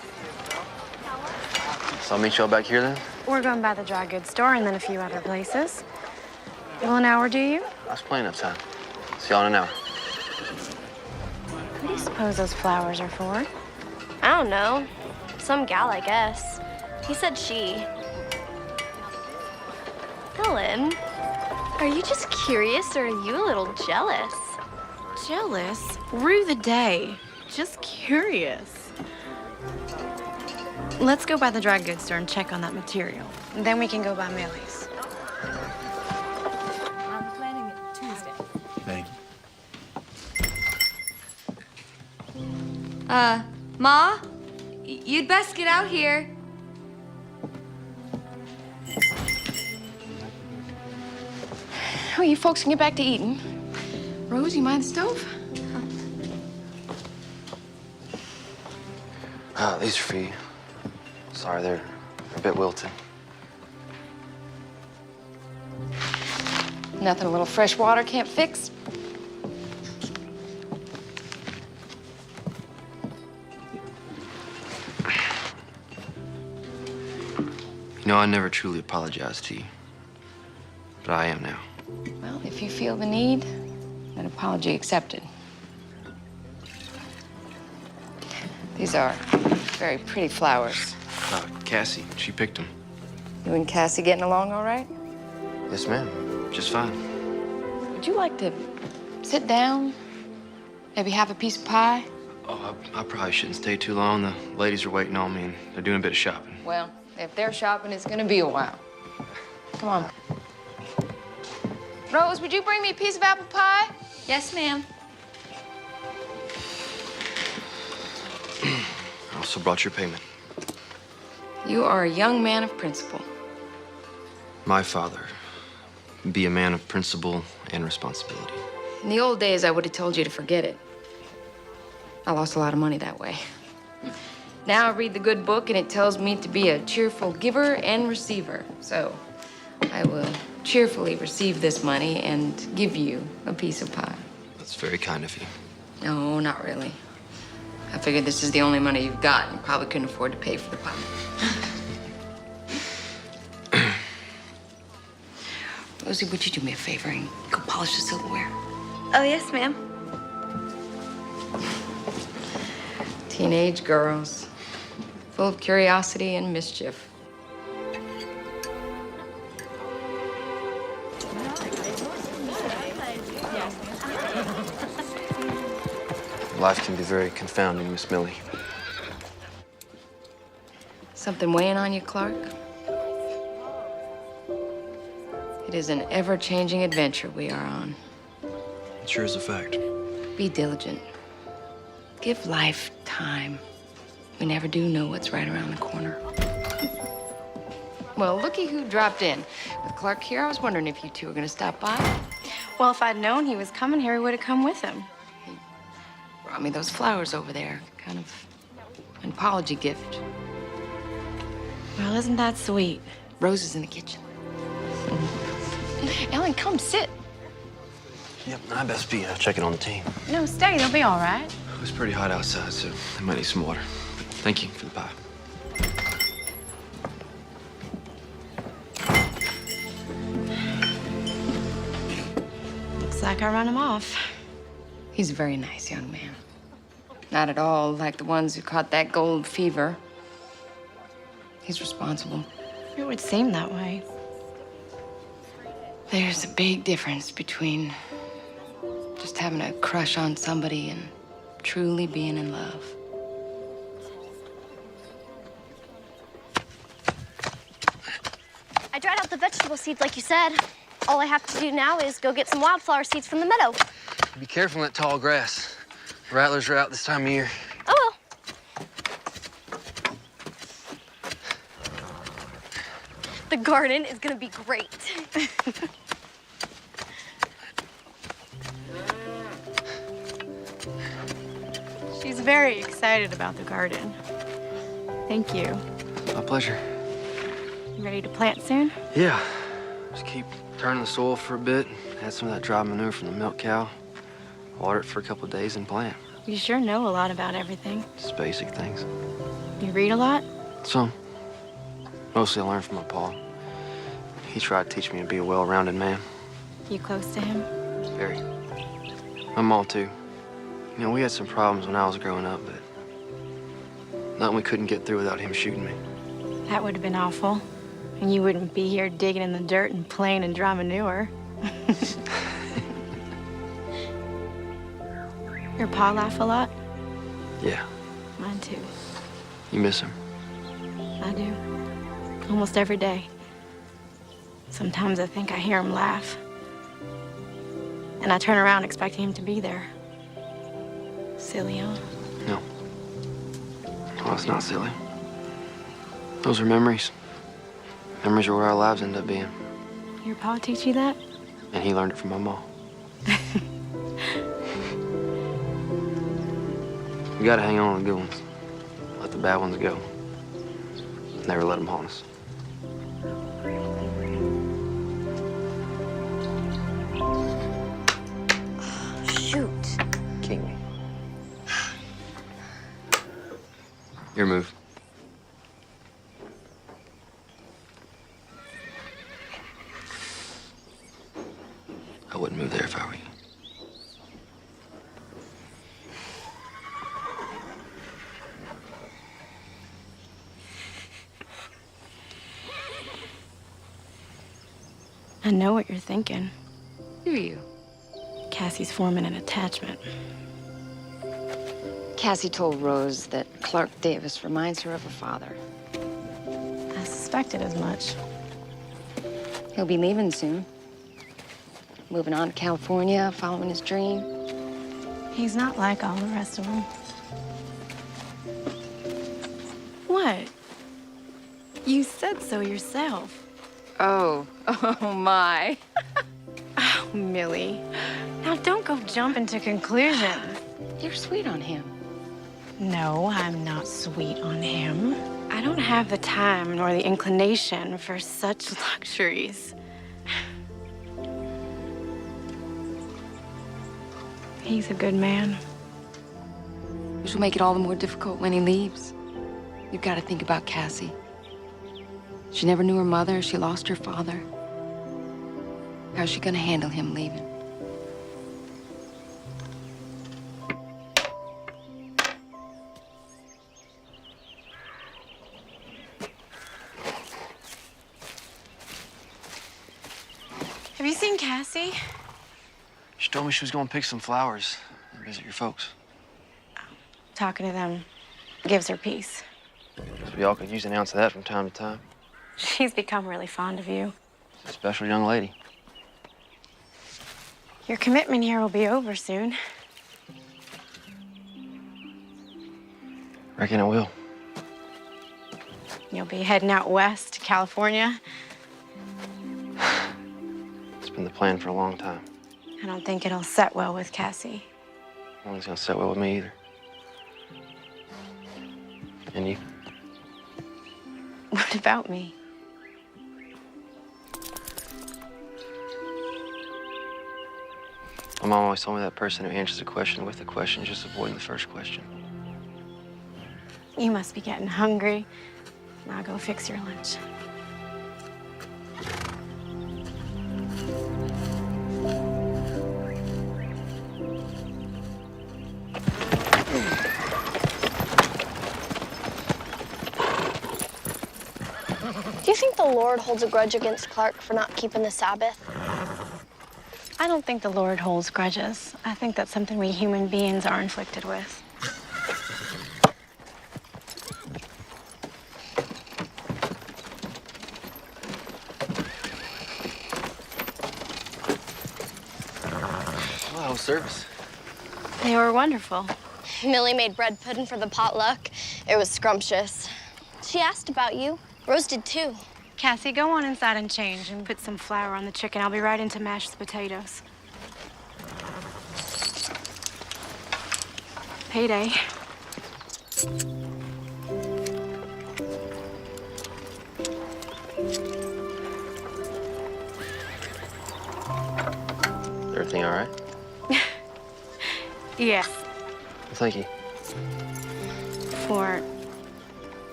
So I'll meet y'all back here then? We're going by the dry goods store and then a few other places. Well, an hour, do you? That's plenty of time. See y'all in an hour. What do you suppose those flowers are for? I don't know. Some gal, I guess. He said she. Ellen, are you just curious or are you a little jealous? Jealous? Rue the day. Just curious. Let's go by the dry goods store and check on that material. And then we can go by Millie's. I'm planning it Tuesday. Thank you. Ma? You'd best get out here. Oh, you folks can get back to eating. Rose, you mind the stove? These are for you. Sorry, they're a bit wilted. Nothing a little fresh water can't fix. You know, I never truly apologized to you, but I am now. Well, if you feel the need, an apology accepted. These are very pretty flowers. Cassie, she picked them. You and Cassie getting along all right? Yes, ma'am. Just fine. Would you like to sit down? Maybe have a piece of pie? Oh, I probably shouldn't stay too long. The ladies are waiting on me, and they're doing a bit of shopping. Well, if they're shopping, it's gonna be a while. Come on. Rose, would you bring me a piece of apple pie? Yes, ma'am. I also brought your payment. You are a young man of principle. My father, be a man of principle and responsibility. In the old days, I would have told you to forget it. I lost a lot of money that way. Now I read the good book, and it tells me to be a cheerful giver and receiver. So I will cheerfully receive this money and give you a piece of pie. That's very kind of you. No, not really. I figured this is the only money you've got, and you probably couldn't afford to pay for the pie. Rosie, would you do me a favor and go polish the silverware? Oh, yes, ma'am. Teenage girls, full of curiosity and mischief. Life can be very confounding, Miss Millie. Something weighing on you, Clark? It is an ever-changing adventure we are on. It sure is a fact. Be diligent. Give life time. We never do know what's right around the corner. Well, looky who dropped in. With Clark here, I was wondering if you two were gonna stop by. Well, if I'd known he was coming here, we would have come with him. Brought me those flowers over there. Kind of an apology gift. Well, isn't that sweet? Rose is in the kitchen. Ellen, come sit. Yep, I best be checking on the team. No, stay. They'll be all right. It was pretty hot outside, so I might need some water. But thank you for the pie. Looks like I run him off. He's a very nice young man. Not at all like the ones who caught that gold fever. He's responsible. It would seem that way. There's a big difference between just having a crush on somebody and truly being in love. I dried out the vegetable seeds like you said. All I have to do now is go get some wildflower seeds from the meadow. Be careful in that tall grass. Rattlers are out this time of year. Oh, well. The garden is gonna be great. She's very excited about the garden. Thank you. My pleasure. You ready to plant soon? Yeah. Just keep turning the soil for a bit. Add some of that dry manure from the milk cow. Water it for a couple of days and plant. You sure know a lot about everything. Just basic things. You read a lot? Some. Mostly I learned from my pa. He tried to teach me to be a well-rounded man. You close to him? Very. My mom, too. You know, we had some problems when I was growing up, but nothing we couldn't get through without him shooting me. That would have been awful. And you wouldn't be here digging in the dirt and playing in dry manure. Your pa laugh a lot? Yeah. Mine too. You miss him? I do. Almost every day. Sometimes I think I hear him laugh. And I turn around expecting him to be there. Silly, huh? No. Oh, it's not silly. Those are memories. Memories are where our lives end up being. Your pa teach you that? And he learned it from my mom. We gotta hang on to the good ones. Let the bad ones go. Never let them haunt us. Shoot. King. Your move. I wouldn't move there if I were you. I know what you're thinking. Do you? Cassie's forming an attachment. Cassie told Rose that Clark Davis reminds her of her father. I suspected as much. He'll be leaving soon. Moving on to California, following his dream. He's not like all the rest of them. What? You said so yourself. Oh my. Oh, Millie. Now don't go jumping to conclusions. You're sweet on him. No, I'm not sweet on him. I don't have the time nor the inclination for such luxuries. He's a good man. Which will make it all the more difficult when he leaves. You've got to think about Cassie. She never knew her mother. She lost her father. How's she gonna handle him leaving? Have you seen Cassie? She told me she was going to pick some flowers and visit your folks. Talking to them gives her peace. So y'all could use an ounce of that from time to time. She's become really fond of you. She's a special young lady. Your commitment here will be over soon. Reckon it will. You'll be heading out west to California. It's been the plan for a long time. I don't think it'll set well with Cassie. I don't think it's gonna sit well with me either. And you? What about me? My mom always told me that person who answers a question with a question is just avoiding the first question. You must be getting hungry. Now go fix your lunch. Do you think the Lord holds a grudge against Clark for not keeping the Sabbath? I don't think the Lord holds grudges. I think that's something we human beings are inflicted with. Wow, service. They were wonderful. Millie made bread pudding for the potluck. It was scrumptious. She asked about you. Rose did too. Cassie, go on inside and change and put some flour on the chicken. I'll be right in to mash the potatoes. Payday. Everything all right? Yes. Thank you. For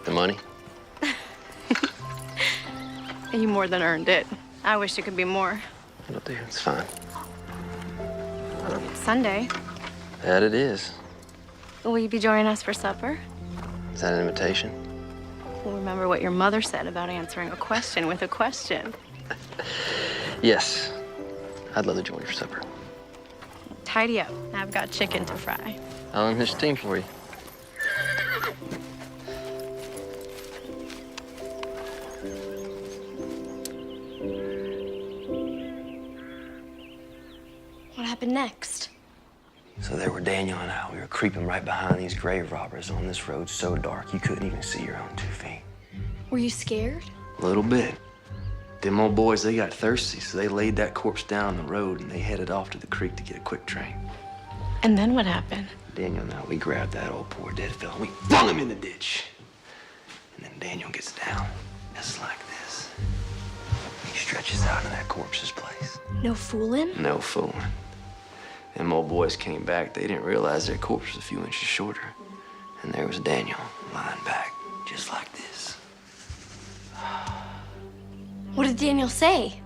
The money? you more than earned it. I wish it could be more. It'll do. It's fine. Sunday. That it is. Will you be joining us for supper? Is that an invitation? Well, remember what your mother said about answering a question with a question. Yes. I'd love to join you for supper. Tidy up. I've got chicken to fry. I'll unhitch the team for you. What happened next? So there were Daniel and I. We were creeping right behind these grave robbers on this road so dark you couldn't even see your own 2 feet. Were you scared? A little bit. Them old boys, they got thirsty, so they laid that corpse down the road and they headed off to the creek to get a quick train. And then what happened? Daniel and I, we grabbed that old poor dead fella and we flung him in the ditch. And then Daniel gets down, just like this. He stretches out in that corpse's place. No fooling? No fooling. Them old boys came back. They didn't realize their corpse was a few inches shorter. And there was Daniel lying back, just like this. What did Daniel say?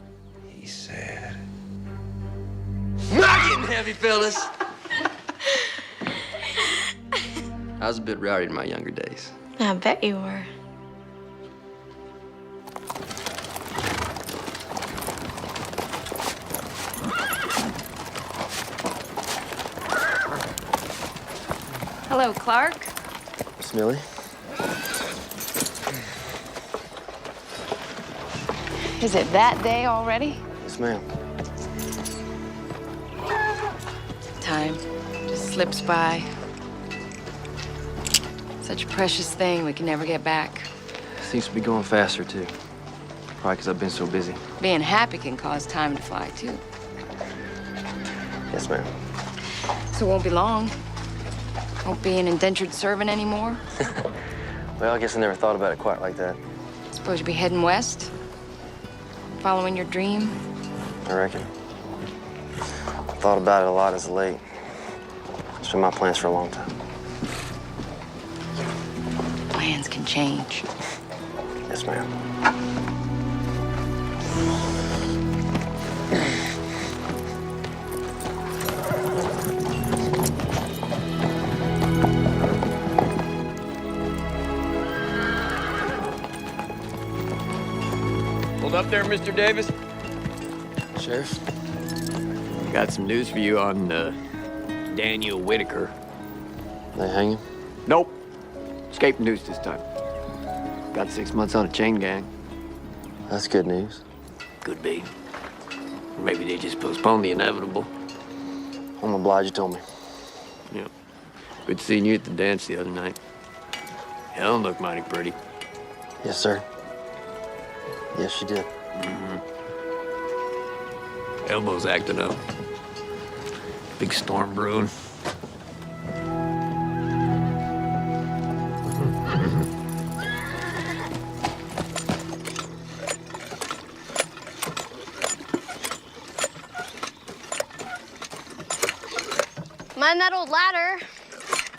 He said, "Not getting heavy, fellas." I was a bit rowdy in my younger days. I bet you were. Hello, Clark. Miss Millie? Is it that day already? Yes, ma'am. Time just slips by. Such a precious thing we can never get back. Seems to be going faster, too. Probably because I've been so busy. Being happy can cause time to fly, too. Yes, ma'am. So it won't be long. Won't be an indentured servant anymore. Well, I guess I never thought about it quite like that. Suppose you'll be heading west? Following your dream? I reckon. I thought about it a lot as of late. It's been my plans for a long time. Plans can change. Yes, ma'am. Hold up there, Mr. Davis. Sheriff? Got some news for you on Daniel Whitaker. They hang him? Nope. Escaped news this time. Got 6 months on a chain gang. That's good news. Could be. Or maybe they just postponed the inevitable. I'm obliged you told me. Yeah. Good seeing you at the dance the other night. Helen looked mighty pretty. Yes, sir. Yes, she did. Elbow's acting up. Big storm brewing. Mind that old ladder.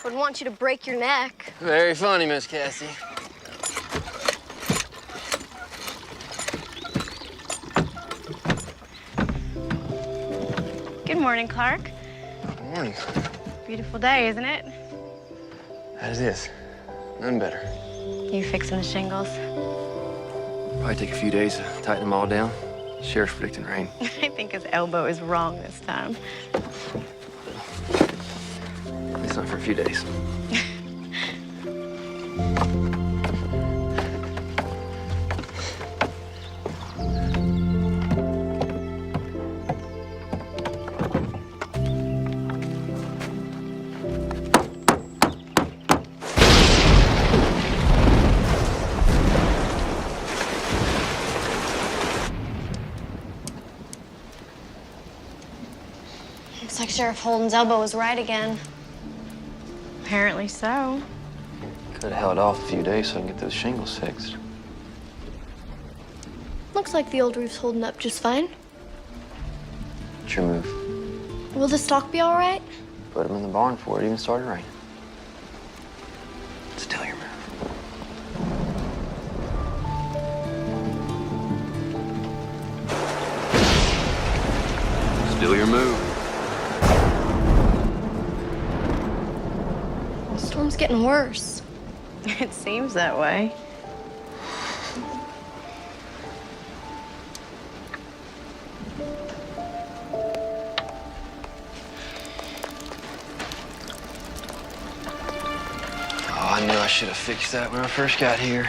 Wouldn't want you to break your neck. Very funny, Miss Cassie. Good morning, Clark. Good morning. Beautiful day, isn't it? As is. None better. You fixing the shingles? Probably take a few days to tighten them all down. Sheriff's predicting rain. I think his elbow is wrong this time. At least not for a few days. Looks like Sheriff Holden's elbow was right again. Apparently so. Could have held off a few days so I can get those shingles fixed. Looks like the old roof's holding up just fine. What's your move? Will the stock be all right? Put them in the barn before it even started raining. Still your move. Still your move. The storm's getting worse. It seems that way. Oh, I knew I should have fixed that when I first got here.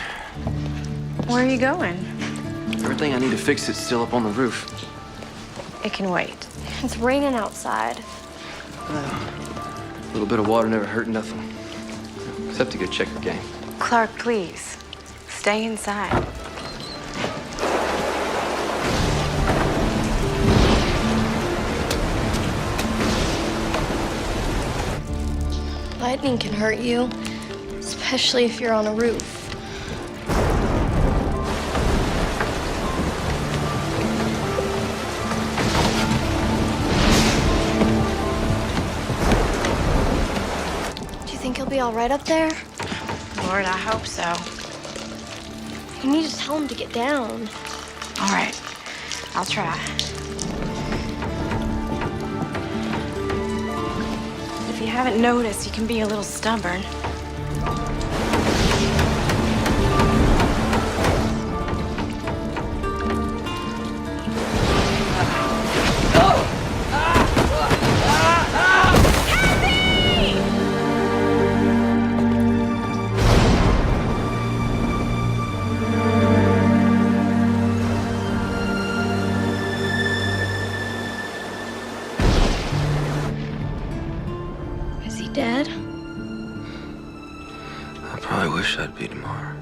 Where are you going? Everything I need to fix is still up on the roof. It can wait. It's raining outside. A little bit of water never hurt nothing. Except a good checker game. Clark, please. Stay inside. Lightning can hurt you, especially if you're on a roof. Do you think he'll be all right up there? Lord, I hope so. You need to tell him to get down. All right. I'll try. If you haven't noticed, he can be a little stubborn. Is he dead? I probably wish I'd be tomorrow.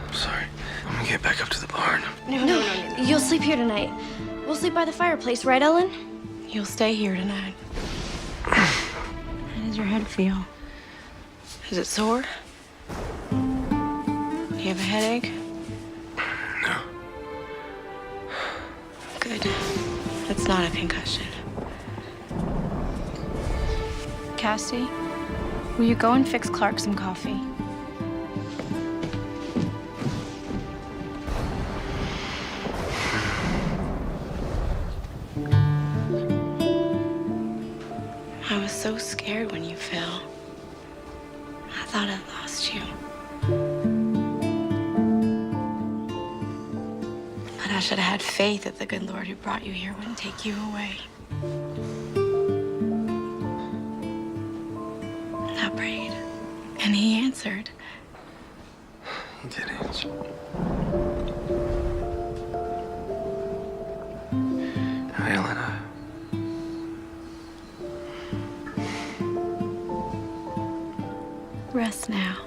I'm sorry. I'm gonna get back up to the barn. No. You'll sleep here tonight. We'll sleep by the fireplace, right, Ellen? You'll stay here tonight. How does your head feel? Is it sore? Do you have a headache? No. Good. It's not a concussion. Cassie, will you go and fix Clark some coffee? I was so scared when you fell. I thought I'd lost you. But I should have had faith that the good Lord who brought you here wouldn't take you away. I prayed, and he answered. He did answer. Now, Ellen, Rest now.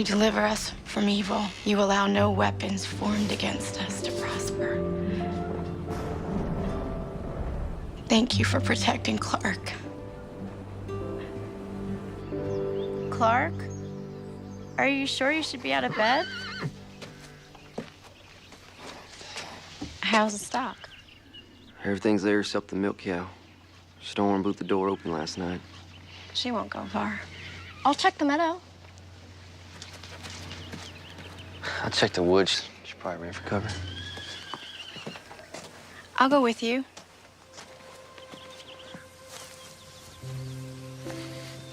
You deliver us from evil. You allow no weapons formed against us to prosper. Thank you for protecting Clark. Clark? Are you sure you should be out of bed? How's the stock? Everything's there except the milk cow. Storm blew the door open last night. She won't go far. I'll check the meadow. I checked the woods. She probably ran for cover. I'll go with you.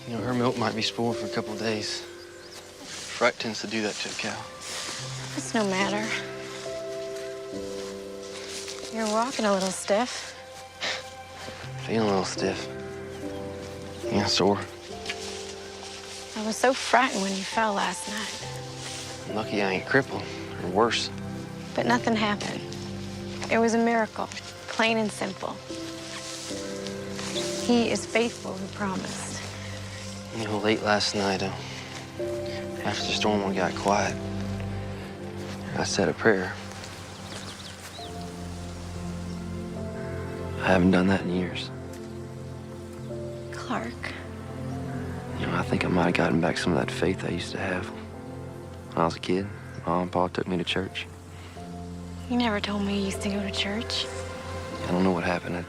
You know, her milk might be spoiled for a couple of days. Fright tends to do that to a cow. It's no matter. You're walking a little stiff. Feeling a little stiff. Yeah, sore. I was so frightened when you fell last night. Lucky I ain't crippled, or worse. But nothing happened. It was a miracle, plain and simple. He is faithful who promised. You know, late last night, after the storm got quiet, I said a prayer. I haven't done that in years. Clark. You know, I think I might have gotten back some of that faith I used to have. When I was a kid, Mom and Pa took me to church. You never told me you used to go to church. I don't know what happened.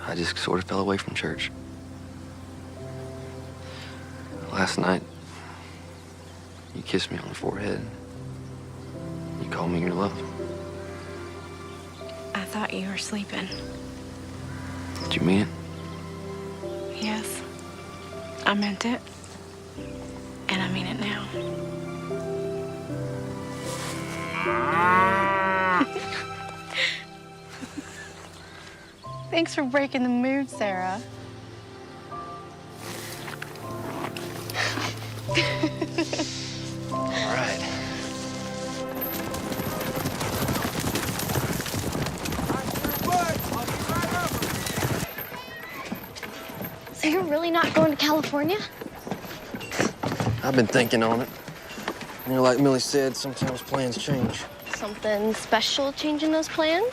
I just sort of fell away from church. Last night, you kissed me on the forehead. You called me your love. I thought you were sleeping. Did you mean it? Yes. I meant it. And I mean it now. Thanks for breaking the mood, Sarah. All right. So you're really not going to California? I've been thinking on it. You know, like Millie said, sometimes plans change. Something special changing those plans?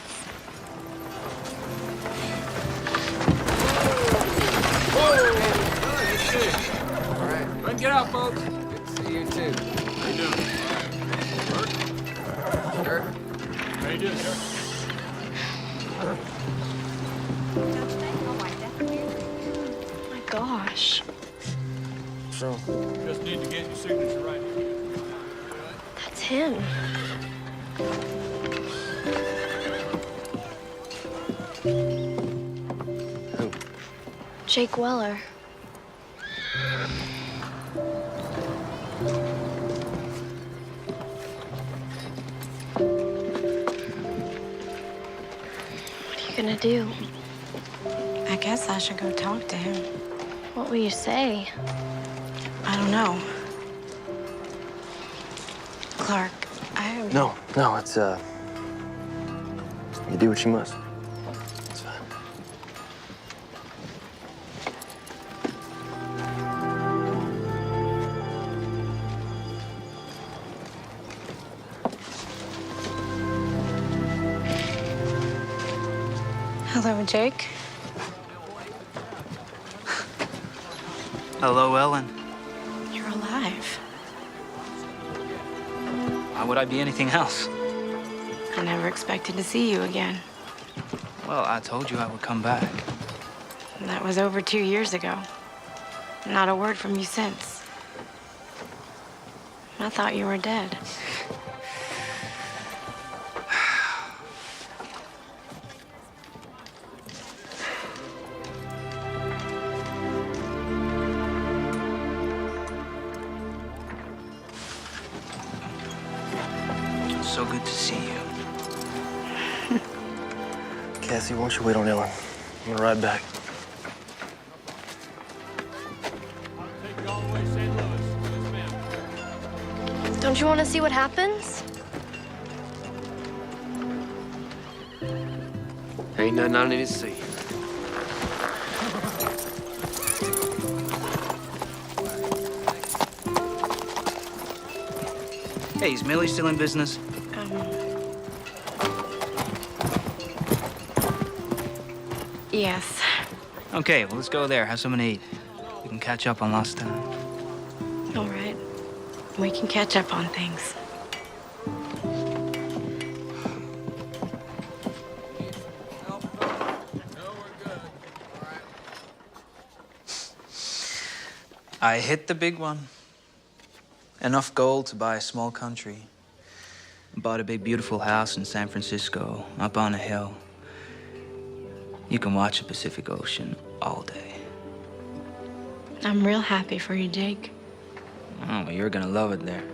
All right. Let's get out, folks. Good to see you, too. How you doing? Sure. How you doing, sir? Oh my gosh. So? Just need to get your signature right here. That's him. Who? Jake Weller. What are you gonna do? I guess I should go talk to him. What will you say? I don't know. Clark, I... No, it's, you do what you must. It's fine. Hello, Jake. Hello, Ellen. You're alive. Why would I be anything else? I never expected to see you again. Well, I told you I would come back. That was over 2 years ago. Not a word from you since. I thought you were dead. So good to see you. Cassie, why don't you wait on Ellen? I'm gonna ride back. Don't you want to see what happens? Ain't nothing I need to see. Hey, is Millie still in business? Yes. Okay, well, let's go there, have something to eat. We can catch up on lost time. All right. We can catch up on things. I hit the big one. Enough gold to buy a small country. Bought a big, beautiful house in San Francisco, up on a hill. You can watch the Pacific Ocean all day. I'm real happy for you, Jake. Oh, well, you're gonna love it there.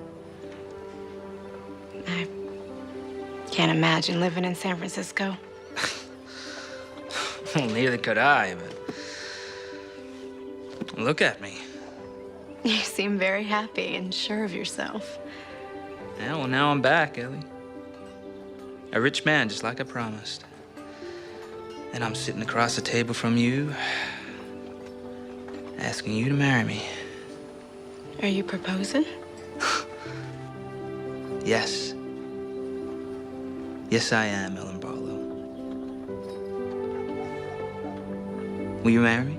I can't imagine living in San Francisco. Well, neither could I, but look at me. You seem very happy and sure of yourself. Yeah, well, now I'm back, Ellie. A rich man, just like I promised. And I'm sitting across the table from you, asking you to marry me. Are you proposing? Yes. Yes, I am, Ellen Barlow. Will you marry me?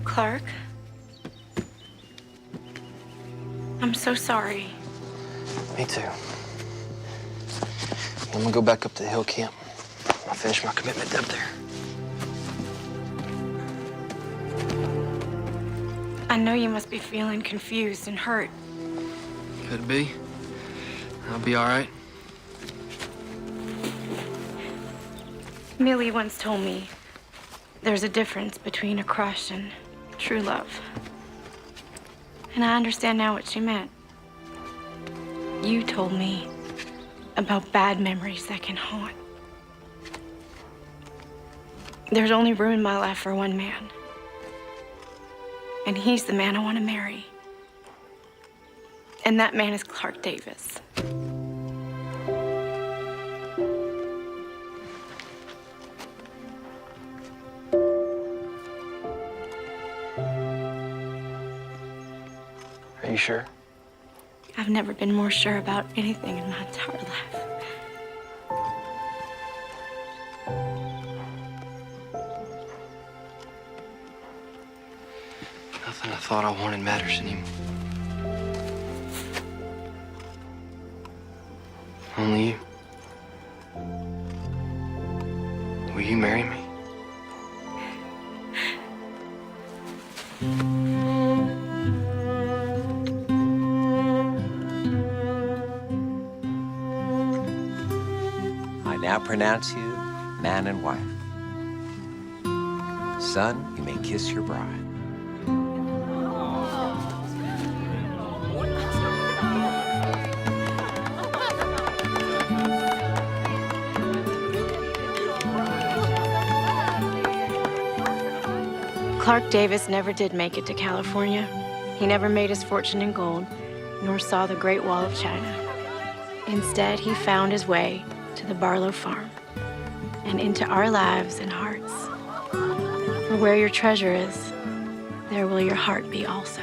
Clark? I'm so sorry. Me too. I'm gonna go back up to the hill camp. I'll finish my commitment up there. I know you must be feeling confused and hurt. Could be. I'll be all right. Millie once told me there's a difference between a crush and true love. And I understand now what she meant. You told me about bad memories that can haunt. There's only room in my life for one man. And he's the man I want to marry. And that man is Clark Davis. Are you sure? I've never been more sure about anything in my entire life. Nothing I thought I wanted matters anymore. Only you. Will you marry me? I now pronounce you man and wife. Son, you may kiss your bride. Clark Davis never did make it to California. He never made his fortune in gold, nor saw the Great Wall of China. Instead, he found his way to the Barlow farm and into our lives and hearts. For where your treasure is, there will your heart be also.